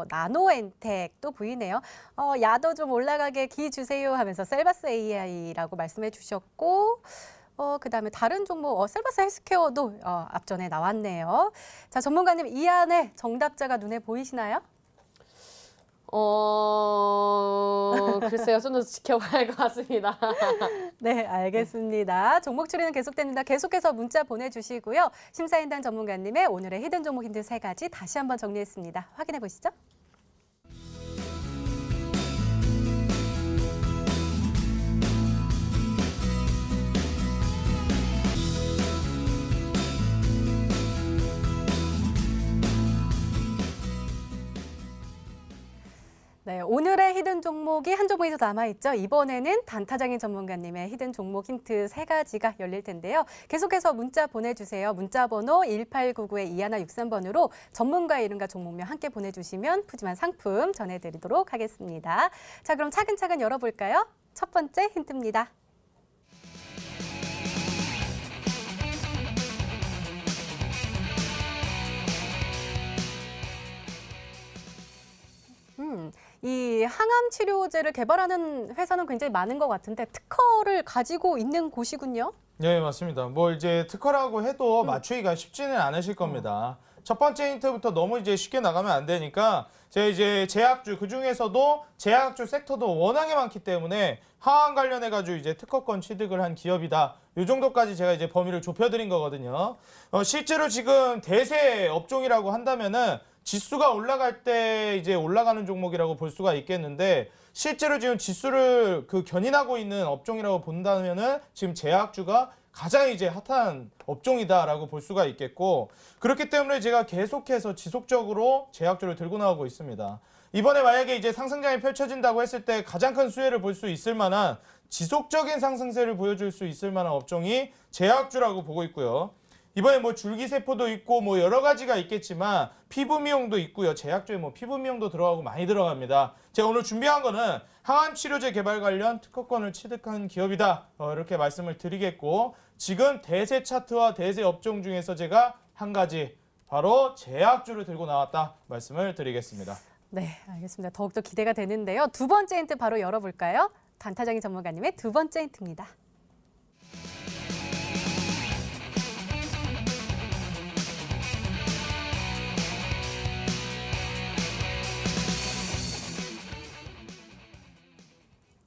나노엔텍도 보이네요. 야도 좀 올라가게 기 주세요 하면서 셀바스 AI라고 말씀해 주셨고 그 다음에 다른 종목 셀바스 헬스케어도 앞전에 나왔네요. 자, 전문가님 이 안에 정답자가 눈에 보이시나요? 글쎄요. 좀 더 지켜봐야 할 것 같습니다. 네, 알겠습니다. 종목 추리는 계속됩니다. 계속해서 문자 보내주시고요. 심사인단 전문가님의 오늘의 히든 종목 힌트 3가지 다시 한번 정리했습니다. 확인해 보시죠. 네, 오늘의 히든 종목이 한 종목이 더 남아있죠. 이번에는 단타장인 전문가님의 히든 종목 힌트 3가지가 열릴 텐데요. 계속해서 문자 보내주세요. 문자 번호 1899-2163번으로 전문가의 이름과 종목명 함께 보내주시면 푸짐한 상품 전해드리도록 하겠습니다. 자, 그럼 차근차근 열어볼까요? 첫 번째 힌트입니다. 이 항암 치료제를 개발하는 회사는 굉장히 많은 것 같은데 특허를 가지고 있는 곳이군요. 네, 맞습니다. 뭐 이제 특허라고 해도 맞추기가 쉽지는 않으실 겁니다. 첫 번째 힌트부터 너무 이제 쉽게 나가면 안 되니까 제가 이제 제약주 그 중에서도 제약주 섹터도 워낙에 많기 때문에 항암 관련해 가지고 이제 특허권 취득을 한 기업이다. 이 정도까지 제가 이제 범위를 좁혀드린 거거든요. 실제로 지금 대세 업종이라고 한다면은 지수가 올라갈 때 이제 올라가는 종목이라고 볼 수가 있겠는데 실제로 지금 지수를 견인하고 있는 업종이라고 본다면은 지금 제약주가 가장 이제 핫한 업종이다라고 볼 수가 있겠고 그렇기 때문에 제가 계속해서 지속적으로 제약주를 들고 나오고 있습니다. 이번에 만약에 이제 상승장이 펼쳐진다고 했을 때 가장 큰 수혜를 볼 수 있을 만한 지속적인 상승세를 보여줄 수 있을 만한 업종이 제약주라고 보고 있고요. 이번에 뭐 줄기세포도 있고 뭐 여러 가지가 있겠지만 피부 미용도 있고요. 제약주에 뭐 피부 미용도 들어가고 많이 들어갑니다. 제가 오늘 준비한 거는 항암 치료제 개발 관련 특허권을 취득한 기업이다. 이렇게 말씀을 드리겠고 지금 대세 차트와 대세 업종 중에서 제가 한 가지 바로 제약주를 들고 나왔다 말씀을 드리겠습니다. 네, 알겠습니다. 더욱더 기대가 되는데요. 두 번째 힌트 바로 열어볼까요? 단타장인 전문가님의 두 번째 힌트입니다.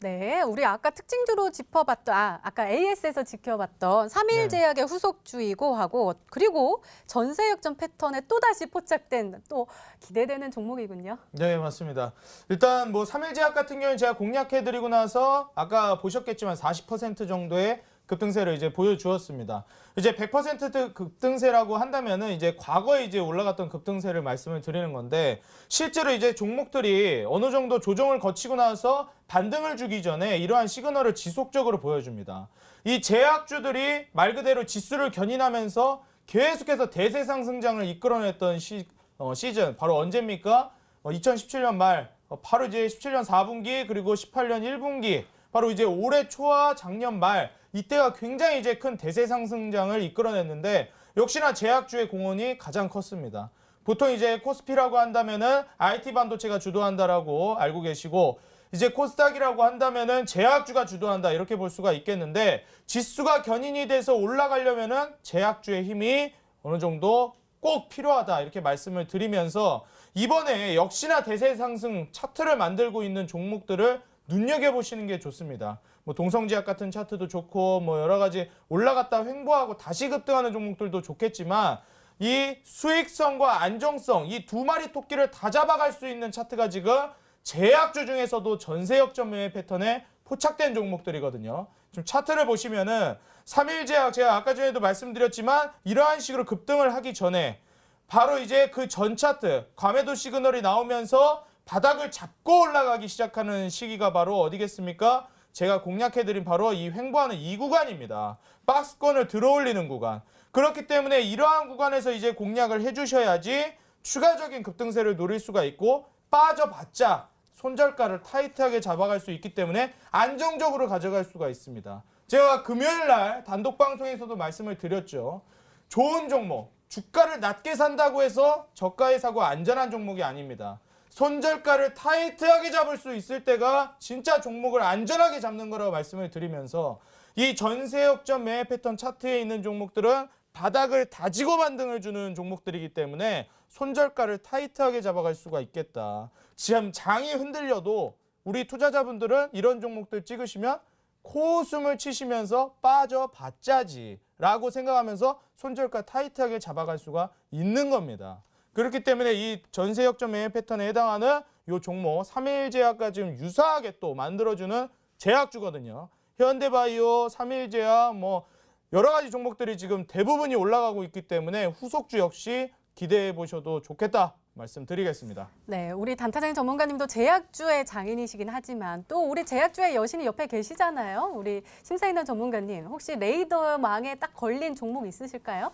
네, 우리 아까 특징주로 짚어봤던, 아까 AS에서 지켜봤던 삼일제약의 후속주이고 하고, 그리고 전세 역전 패턴에 또다시 포착된 또 기대되는 종목이군요. 네, 맞습니다. 일단 뭐 삼일제약 같은 경우는 제가 공략해드리고 나서 아까 보셨겠지만 40% 정도의 급등세를 이제 보여주었습니다. 이제 100% 급등세라고 한다면은 이제 과거에 이제 올라갔던 급등세를 말씀을 드리는 건데 실제로 이제 종목들이 어느 정도 조정을 거치고 나서 반등을 주기 전에 이러한 시그널을 지속적으로 보여줍니다. 이 제약주들이 말 그대로 지수를 견인하면서 계속해서 대세 상승장을 이끌어냈던 시즌 바로 언제입니까? 2017년 말 바로 이제 17년 4분기 그리고 18년 1분기 바로 이제 올해 초와 작년 말 이때가 굉장히 이제 큰 대세 상승장을 이끌어냈는데 역시나 제약주의 공헌이 가장 컸습니다. 보통 이제 코스피라고 한다면은 IT 반도체가 주도한다라고 알고 계시고 이제 코스닥이라고 한다면은 제약주가 주도한다 이렇게 볼 수가 있겠는데 지수가 견인이 돼서 올라가려면은 제약주의 힘이 어느 정도 꼭 필요하다 이렇게 말씀을 드리면서 이번에 역시나 대세 상승 차트를 만들고 있는 종목들을 눈여겨보시는 게 좋습니다. 뭐 동성제약 같은 차트도 좋고 뭐 여러 가지 올라갔다 횡보하고 다시 급등하는 종목들도 좋겠지만 이 수익성과 안정성 이 두 마리 토끼를 다 잡아갈 수 있는 차트가 지금 제약주 중에서도 전세 역전 매매 패턴에 포착된 종목들이거든요. 지금 차트를 보시면은 삼일제약 제가 아까 전에도 말씀드렸지만 이러한 식으로 급등을 하기 전에 바로 이제 그 전 차트 과매도 시그널이 나오면서 바닥을 잡고 올라가기 시작하는 시기가 바로 어디겠습니까? 제가 공략해드린 바로 이 횡보하는 이 구간입니다. 박스권을 들어올리는 구간. 그렇기 때문에 이러한 구간에서 이제 공략을 해주셔야지 추가적인 급등세를 노릴 수가 있고 빠져봤자 손절가를 타이트하게 잡아갈 수 있기 때문에 안정적으로 가져갈 수가 있습니다. 제가 금요일 날 단독 방송에서도 말씀을 드렸죠. 좋은 종목, 주가를 낮게 산다고 해서 저가에 사고 안전한 종목이 아닙니다. 손절가를 타이트하게 잡을 수 있을 때가 진짜 종목을 안전하게 잡는 거라고 말씀을 드리면서 이 전세 역전 매매 패턴 차트에 있는 종목들은 바닥을 다지고 반등을 주는 종목들이기 때문에 손절가를 타이트하게 잡아갈 수가 있겠다. 지금 장이 흔들려도 우리 투자자분들은 이런 종목들 찍으시면 코웃음을 치시면서 빠져봤자지 라고 생각하면서 손절가 타이트하게 잡아갈 수가 있는 겁니다. 그렇기 때문에 이 전세 역전 매매 패턴에 해당하는 이 종목 삼일제약과 지금 유사하게 또 만들어주는 제약주거든요. 현대바이오, 삼일제약 뭐 여러 가지 종목들이 지금 대부분이 올라가고 있기 때문에 후속주 역시 기대해 보셔도 좋겠다 말씀드리겠습니다. 네, 우리 단타장 전문가님도 제약주의 장인이시긴 하지만 또 우리 제약주의 여신이 옆에 계시잖아요. 우리 심사위원 전문가님, 혹시 레이더망에 딱 걸린 종목 있으실까요?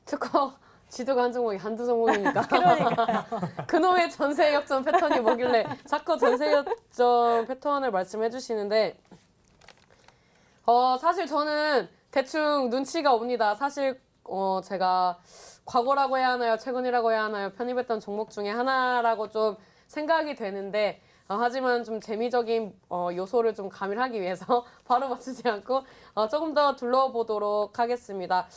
특허 지도가 한 종목이 한두 종목이니까. 그러니까요. 그놈의 전세 역전 패턴이 뭐길래 자꾸 전세 역전 패턴을 말씀해 주시는데 사실 저는 대충 눈치가 옵니다. 사실 제가 과거라고 해야 하나요? 최근이라고 해야 하나요? 편입했던 종목 중에 하나라고 좀 생각이 되는데 하지만 좀 재미적인 요소를 좀 가미하기 위해서 바로 맞추지 않고 조금 더 둘러보도록 하겠습니다.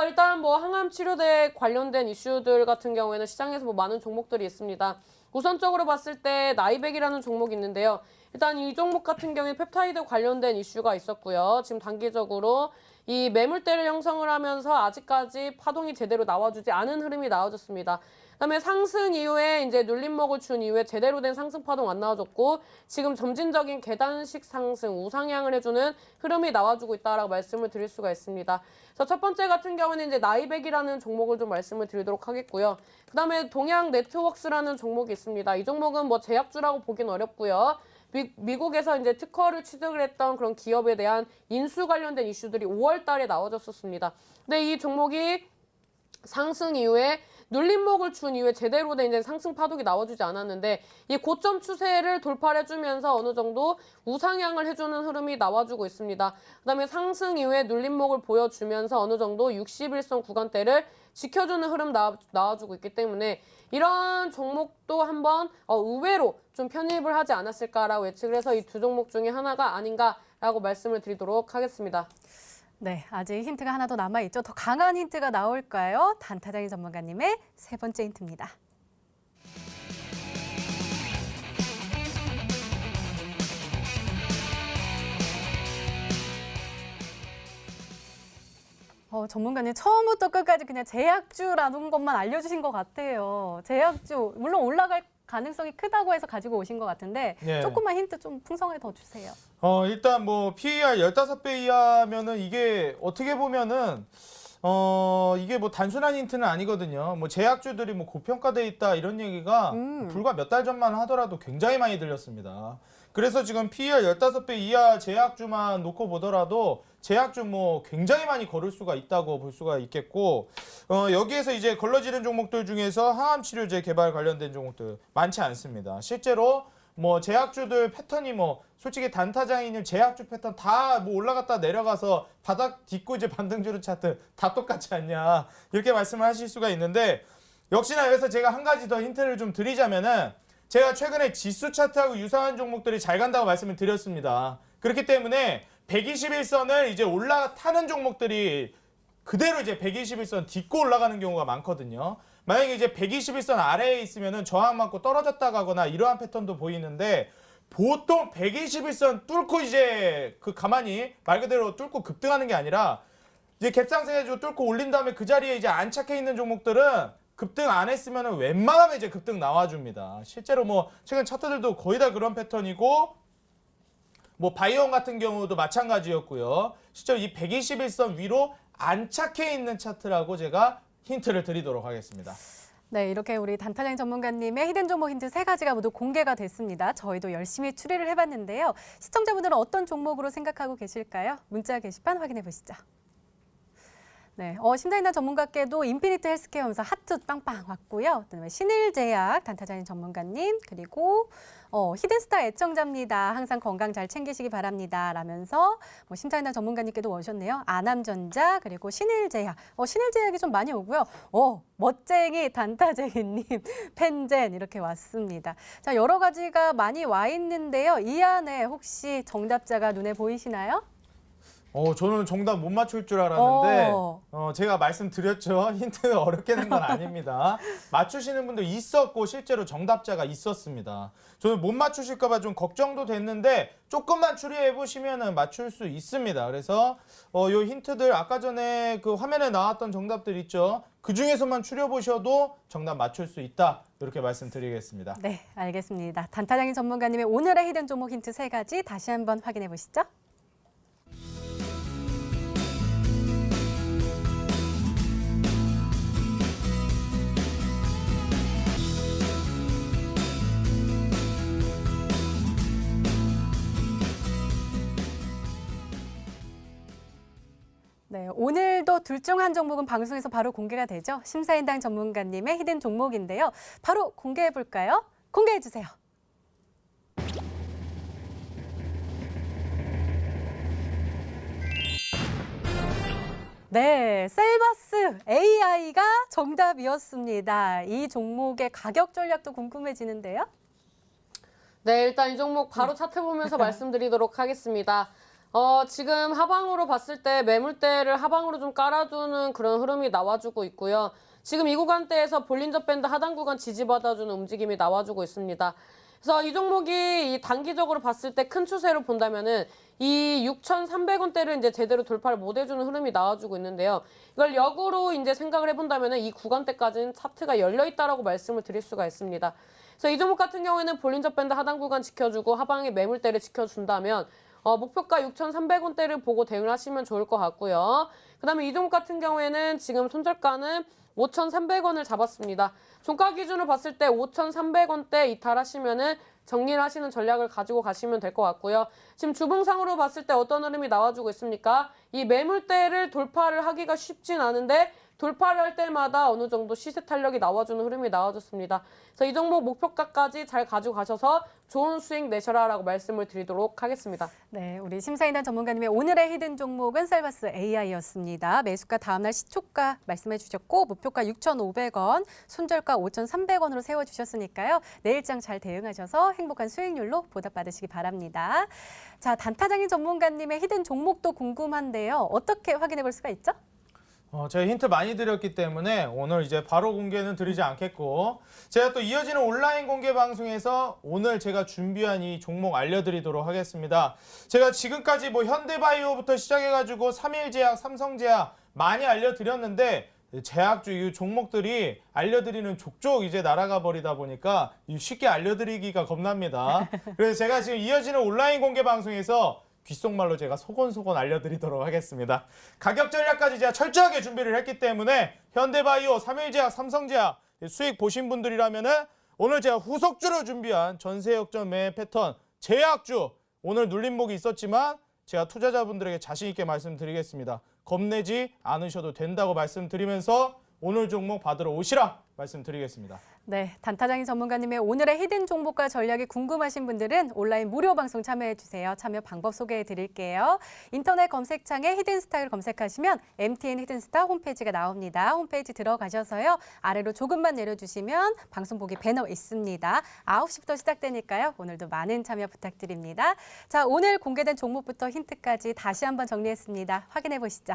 일단 뭐 항암 치료제 관련된 이슈들 같은 경우에는 시장에서 뭐 많은 종목들이 있습니다. 우선적으로 봤을 때 나이백이라는 종목이 있는데요. 일단 이 종목 같은 경우에 펩타이드 관련된 이슈가 있었고요. 지금 단기적으로 이 매물대를 형성을 하면서 아직까지 파동이 제대로 나와주지 않은 흐름이 나와줬습니다. 그다음에 상승 이후에 이제 눌림목을 준 이후에 제대로 된 상승 파동 안 나와줬고 지금 점진적인 계단식 상승 우상향을 해주는 흐름이 나와주고 있다라고 말씀을 드릴 수가 있습니다. 그래서 첫 번째 같은 경우는 이제 나이백이라는 종목을 좀 말씀을 드리도록 하겠고요. 그다음에 동양 네트워크스라는 종목이 있습니다. 이 종목은 뭐 제약주라고 보긴 어렵고요. 미국에서 이제 특허를 취득을 했던 그런 기업에 대한 인수 관련된 이슈들이 5월 달에 나와졌었습니다. 근데 이 종목이 상승 이후에 눌림목을 준 이후에 제대로 된 이제 상승 파동이 나와주지 않았는데 이 고점 추세를 돌파를 해주면서 어느 정도 우상향을 해주는 흐름이 나와주고 있습니다. 그다음에 상승 이후에 눌림목을 보여주면서 어느 정도 61선 구간대를 지켜주는 흐름 나와주고 있기 때문에 이런 종목도 한번 의외로 좀 편입을 하지 않았을까라고 예측을 해서 이 두 종목 중에 하나가 아닌가라고 말씀을 드리도록 하겠습니다. 네, 아직 힌트가 하나 더 남아있죠. 더 강한 힌트가 나올까요? 단타장인 전문가님의 세 번째 힌트입니다. 전문가님 처음부터 끝까지 그냥 제약주라는 것만 알려주신 것 같아요. 제약주, 물론 올라갈 가능성이 크다고 해서 가지고 오신 것 같은데 예. 조금만 힌트 좀 풍성하게 더 주세요. 일단 뭐 PER 15배 이하면은 이게 어떻게 보면은 이게 뭐 단순한 힌트는 아니거든요. 뭐 제약주들이 뭐 고평가돼 있다 이런 얘기가 불과 몇 달 전만 하더라도 굉장히 많이 들렸습니다. 그래서 지금 PER 15배 이하 제약주만 놓고 보더라도 제약주 뭐 굉장히 많이 걸을 수가 있다고 볼 수가 있겠고 여기에서 이제 걸러지는 종목들 중에서 항암 치료제 개발 관련된 종목들 많지 않습니다. 실제로 뭐 제약주들 패턴이 뭐 솔직히 단타장이님 제약주 패턴 다 뭐 올라갔다 내려가서 바닥 딛고 이제 반등주로 차트 다 똑같지 않냐 이렇게 말씀을 하실 수가 있는데 역시나 여기서 제가 한 가지 더 힌트를 좀 드리자면은 제가 최근에 지수 차트하고 유사한 종목들이 잘 간다고 말씀을 드렸습니다. 그렇기 때문에 121선을 이제 올라타는 종목들이 그대로 이제 121선 딛고 올라가는 경우가 많거든요. 만약에 이제 121선 아래에 있으면은 저항 맞고 떨어졌다 가거나 이러한 패턴도 보이는데 보통 121선 뚫고 이제 그 가만히 말 그대로 뚫고 급등하는 게 아니라 이제 갭상승해주고 뚫고 올린 다음에 그 자리에 이제 안착해 있는 종목들은 급등 안 했으면 웬만하면 이제 급등 나와줍니다. 실제로 뭐 최근 차트들도 거의 다 그런 패턴이고 뭐 바이온 같은 경우도 마찬가지였고요. 실제로 이 121선 위로 안착해 있는 차트라고 제가 힌트를 드리도록 하겠습니다. 네, 이렇게 우리 단타장 전문가님의 히든 종목 힌트 세 가지가 모두 공개가 됐습니다. 저희도 열심히 추리를 해봤는데요. 시청자분들은 어떤 종목으로 생각하고 계실까요? 문자 게시판 확인해 보시죠. 네, 심사위원 전문가께도 인피니트 헬스케어 하면서 하트 빵빵 왔고요. 그다음에 신일제약 단타장인 전문가님 그리고 히든스타 애청자입니다. 항상 건강 잘 챙기시기 바랍니다. 라면서 심사위원 전문가님께도 오셨네요. 아남전자 그리고 신일제약. 신일제약이 좀 많이 오고요. 멋쟁이 단타쟁이님 펜젠 이렇게 왔습니다. 자, 여러 가지가 많이 와 있는데요. 이 안에 혹시 정답자가 눈에 보이시나요? 저는 정답 못 맞출 줄 알았는데 제가 말씀드렸죠. 힌트는 어렵게 낸 건 아닙니다. 맞추시는 분도 있었고 실제로 정답자가 있었습니다. 저는 못 맞추실까 봐 좀 걱정도 됐는데 조금만 추리해 보시면 맞출 수 있습니다. 그래서 요 힌트들 아까 전에 그 화면에 나왔던 정답들 있죠. 그 중에서만 추려 보셔도 정답 맞출 수 있다. 이렇게 말씀드리겠습니다. 네, 알겠습니다. 단타장인 전문가님의 오늘의 히든 종목 힌트 세 가지 다시 한번 확인해 보시죠. 둘 중 한 종목은 방송에서 바로 공개가 되죠. 심사인단 전문가님의 히든 종목인데요. 바로 공개해 볼까요? 공개해 주세요. 네, 셀바스 AI가 정답이었습니다. 이 종목의 가격 전략도 궁금해지는데요. 네, 일단 이 종목 바로 차트 보면서 말씀드리도록 하겠습니다. 지금 하방으로 봤을 때 매물대를 하방으로 좀 깔아주는 그런 흐름이 나와주고 있고요. 지금 이 구간대에서 볼린저 밴드 하단 구간 지지받아주는 움직임이 나와주고 있습니다. 그래서 이 종목이 이 단기적으로 봤을 때 큰 추세로 본다면은 이 6,300원대를 이제 제대로 돌파를 못 해주는 흐름이 나와주고 있는데요. 이걸 역으로 이제 생각을 해본다면은 이 구간대까지는 차트가 열려 있다라고 말씀을 드릴 수가 있습니다. 그래서 이 종목 같은 경우에는 볼린저 밴드 하단 구간 지켜주고 하방의 매물대를 지켜준다면 목표가 6,300원대를 보고 대응을 하시면 좋을 것 같고요. 그다음에 이 종목 같은 경우에는 지금 손절가는 5,300원을 잡았습니다. 종가 기준으로 봤을 때 5,300원대 이탈하시면은 정리를 하시는 전략을 가지고 가시면 될 것 같고요. 지금 주봉상으로 봤을 때 어떤 흐름이 나와주고 있습니까? 이 매물대를 돌파를 하기가 쉽진 않은데 돌파를 할 때마다 어느 정도 시세 탄력이 나와주는 흐름이 나와줬습니다. 그래서 이 종목 목표가까지 잘 가지고 가셔서 좋은 수익 내셔라라고 말씀을 드리도록 하겠습니다. 네, 우리 심사인단 전문가님의 오늘의 히든 종목은 셀바스 AI였습니다. 매수가 다음날 시초가 말씀해 주셨고 목표가 6,500원, 손절가 5,300원으로 세워주셨으니까요. 내일장 잘 대응하셔서 행복한 수익률로 보답받으시기 바랍니다. 자, 단타장인 전문가님의 히든 종목도 궁금한데요. 어떻게 확인해 볼 수가 있죠? 제가 힌트 많이 드렸기 때문에 오늘 이제 바로 공개는 드리지 않겠고 제가 또 이어지는 온라인 공개 방송에서 오늘 제가 준비한 이 종목 알려드리도록 하겠습니다. 제가 지금까지 뭐 현대바이오부터 시작해가지고 삼일제약, 삼성제약 많이 알려드렸는데 제약주 이 종목들이 알려드리는 족족 이제 날아가 버리다 보니까 쉽게 알려드리기가 겁납니다. 그래서 제가 지금 이어지는 온라인 공개 방송에서 귓속말로 제가 소곤소곤 알려드리도록 하겠습니다. 가격 전략까지 제가 철저하게 준비를 했기 때문에 현대바이오, 삼일제약, 삼성제약 수익 보신 분들이라면은 오늘 제가 후속주로 준비한 전세 역전 매매 패턴 제약주 오늘 눌림목이 있었지만 제가 투자자분들에게 자신 있게 말씀드리겠습니다. 겁내지 않으셔도 된다고 말씀드리면서 오늘 종목 받으러 오시라 말씀드리겠습니다. 네, 단타장인 전문가님의 오늘의 히든 종목과 전략이 궁금하신 분들은 온라인 무료 방송 참여해 주세요. 참여 방법 소개해 드릴게요. 인터넷 검색창에 히든스타를 검색하시면 MTN 히든스타 홈페이지가 나옵니다. 홈페이지 들어가셔서요. 아래로 조금만 내려주시면 방송 보기 배너 있습니다. 9시부터 시작되니까요. 오늘도 많은 참여 부탁드립니다. 자, 오늘 공개된 종목부터 힌트까지 다시 한번 정리했습니다. 확인해 보시죠.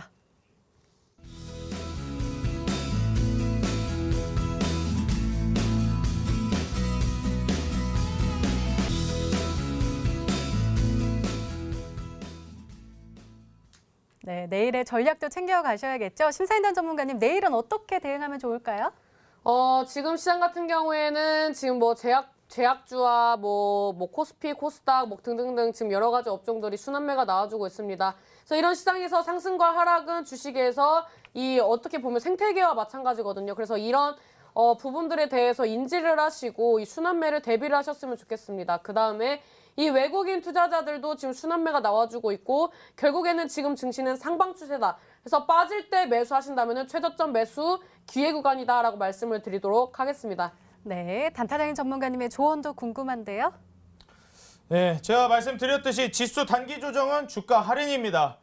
네, 내일의 전략도 챙겨가셔야겠죠. 심사인단 전문가님, 내일은 어떻게 대응하면 좋을까요? 지금 시장 같은 경우에는 지금 뭐 제약주와 뭐 코스피, 코스닥 뭐 등등등 지금 여러 가지 업종들이 순환매가 나와주고 있습니다. 그래서 이런 시장에서 상승과 하락은 주식에서 이 어떻게 보면 생태계와 마찬가지거든요. 그래서 이런 부분들에 대해서 인지를 하시고 이 순환매를 대비를 하셨으면 좋겠습니다. 그 다음에 이 외국인 투자자들도 지금 순환매가 나와주고 있고 결국에는 지금 증시는 상방 추세다. 그래서 빠질 때 매수하신다면 최저점 매수 기회 구간이다라고 말씀을 드리도록 하겠습니다. 네, 단타장인 전문가님의 조언도 궁금한데요. 네, 제가 말씀드렸듯이 지수 단기 조정은 주가 할인입니다.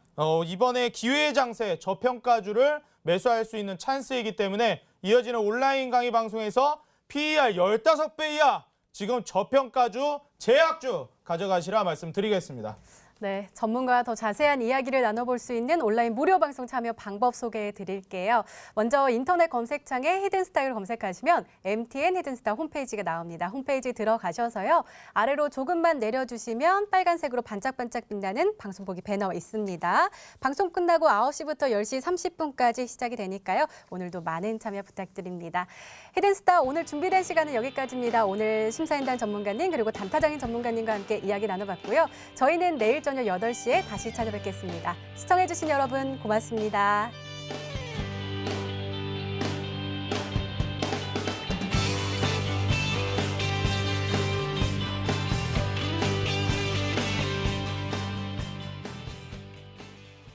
이번에 기회의 장세 저평가주를 매수할 수 있는 찬스이기 때문에 이어지는 온라인 강의 방송에서 PER 15배 이하 지금 저평가주, 제약주 가져가시라 말씀드리겠습니다. 네, 전문가와 더 자세한 이야기를 나눠볼 수 있는 온라인 무료 방송 참여 방법 소개해 드릴게요. 먼저 인터넷 검색창에 히든스타를 검색하시면 MTN 히든스타 홈페이지가 나옵니다. 홈페이지 들어가셔서요. 아래로 조금만 내려주시면 빨간색으로 반짝반짝 빛나는 방송 보기 배너 있습니다. 방송 끝나고 9시부터 10시 30분까지 시작이 되니까요. 오늘도 많은 참여 부탁드립니다. 히든스타 오늘 준비된 시간은 여기까지입니다. 오늘 심사인단 전문가님 그리고 단타장인 전문가님과 함께 이야기 나눠봤고요. 저희는 내일 저녁 8시에 다시 찾아뵙겠습니다. 시청해주신 여러분 고맙습니다.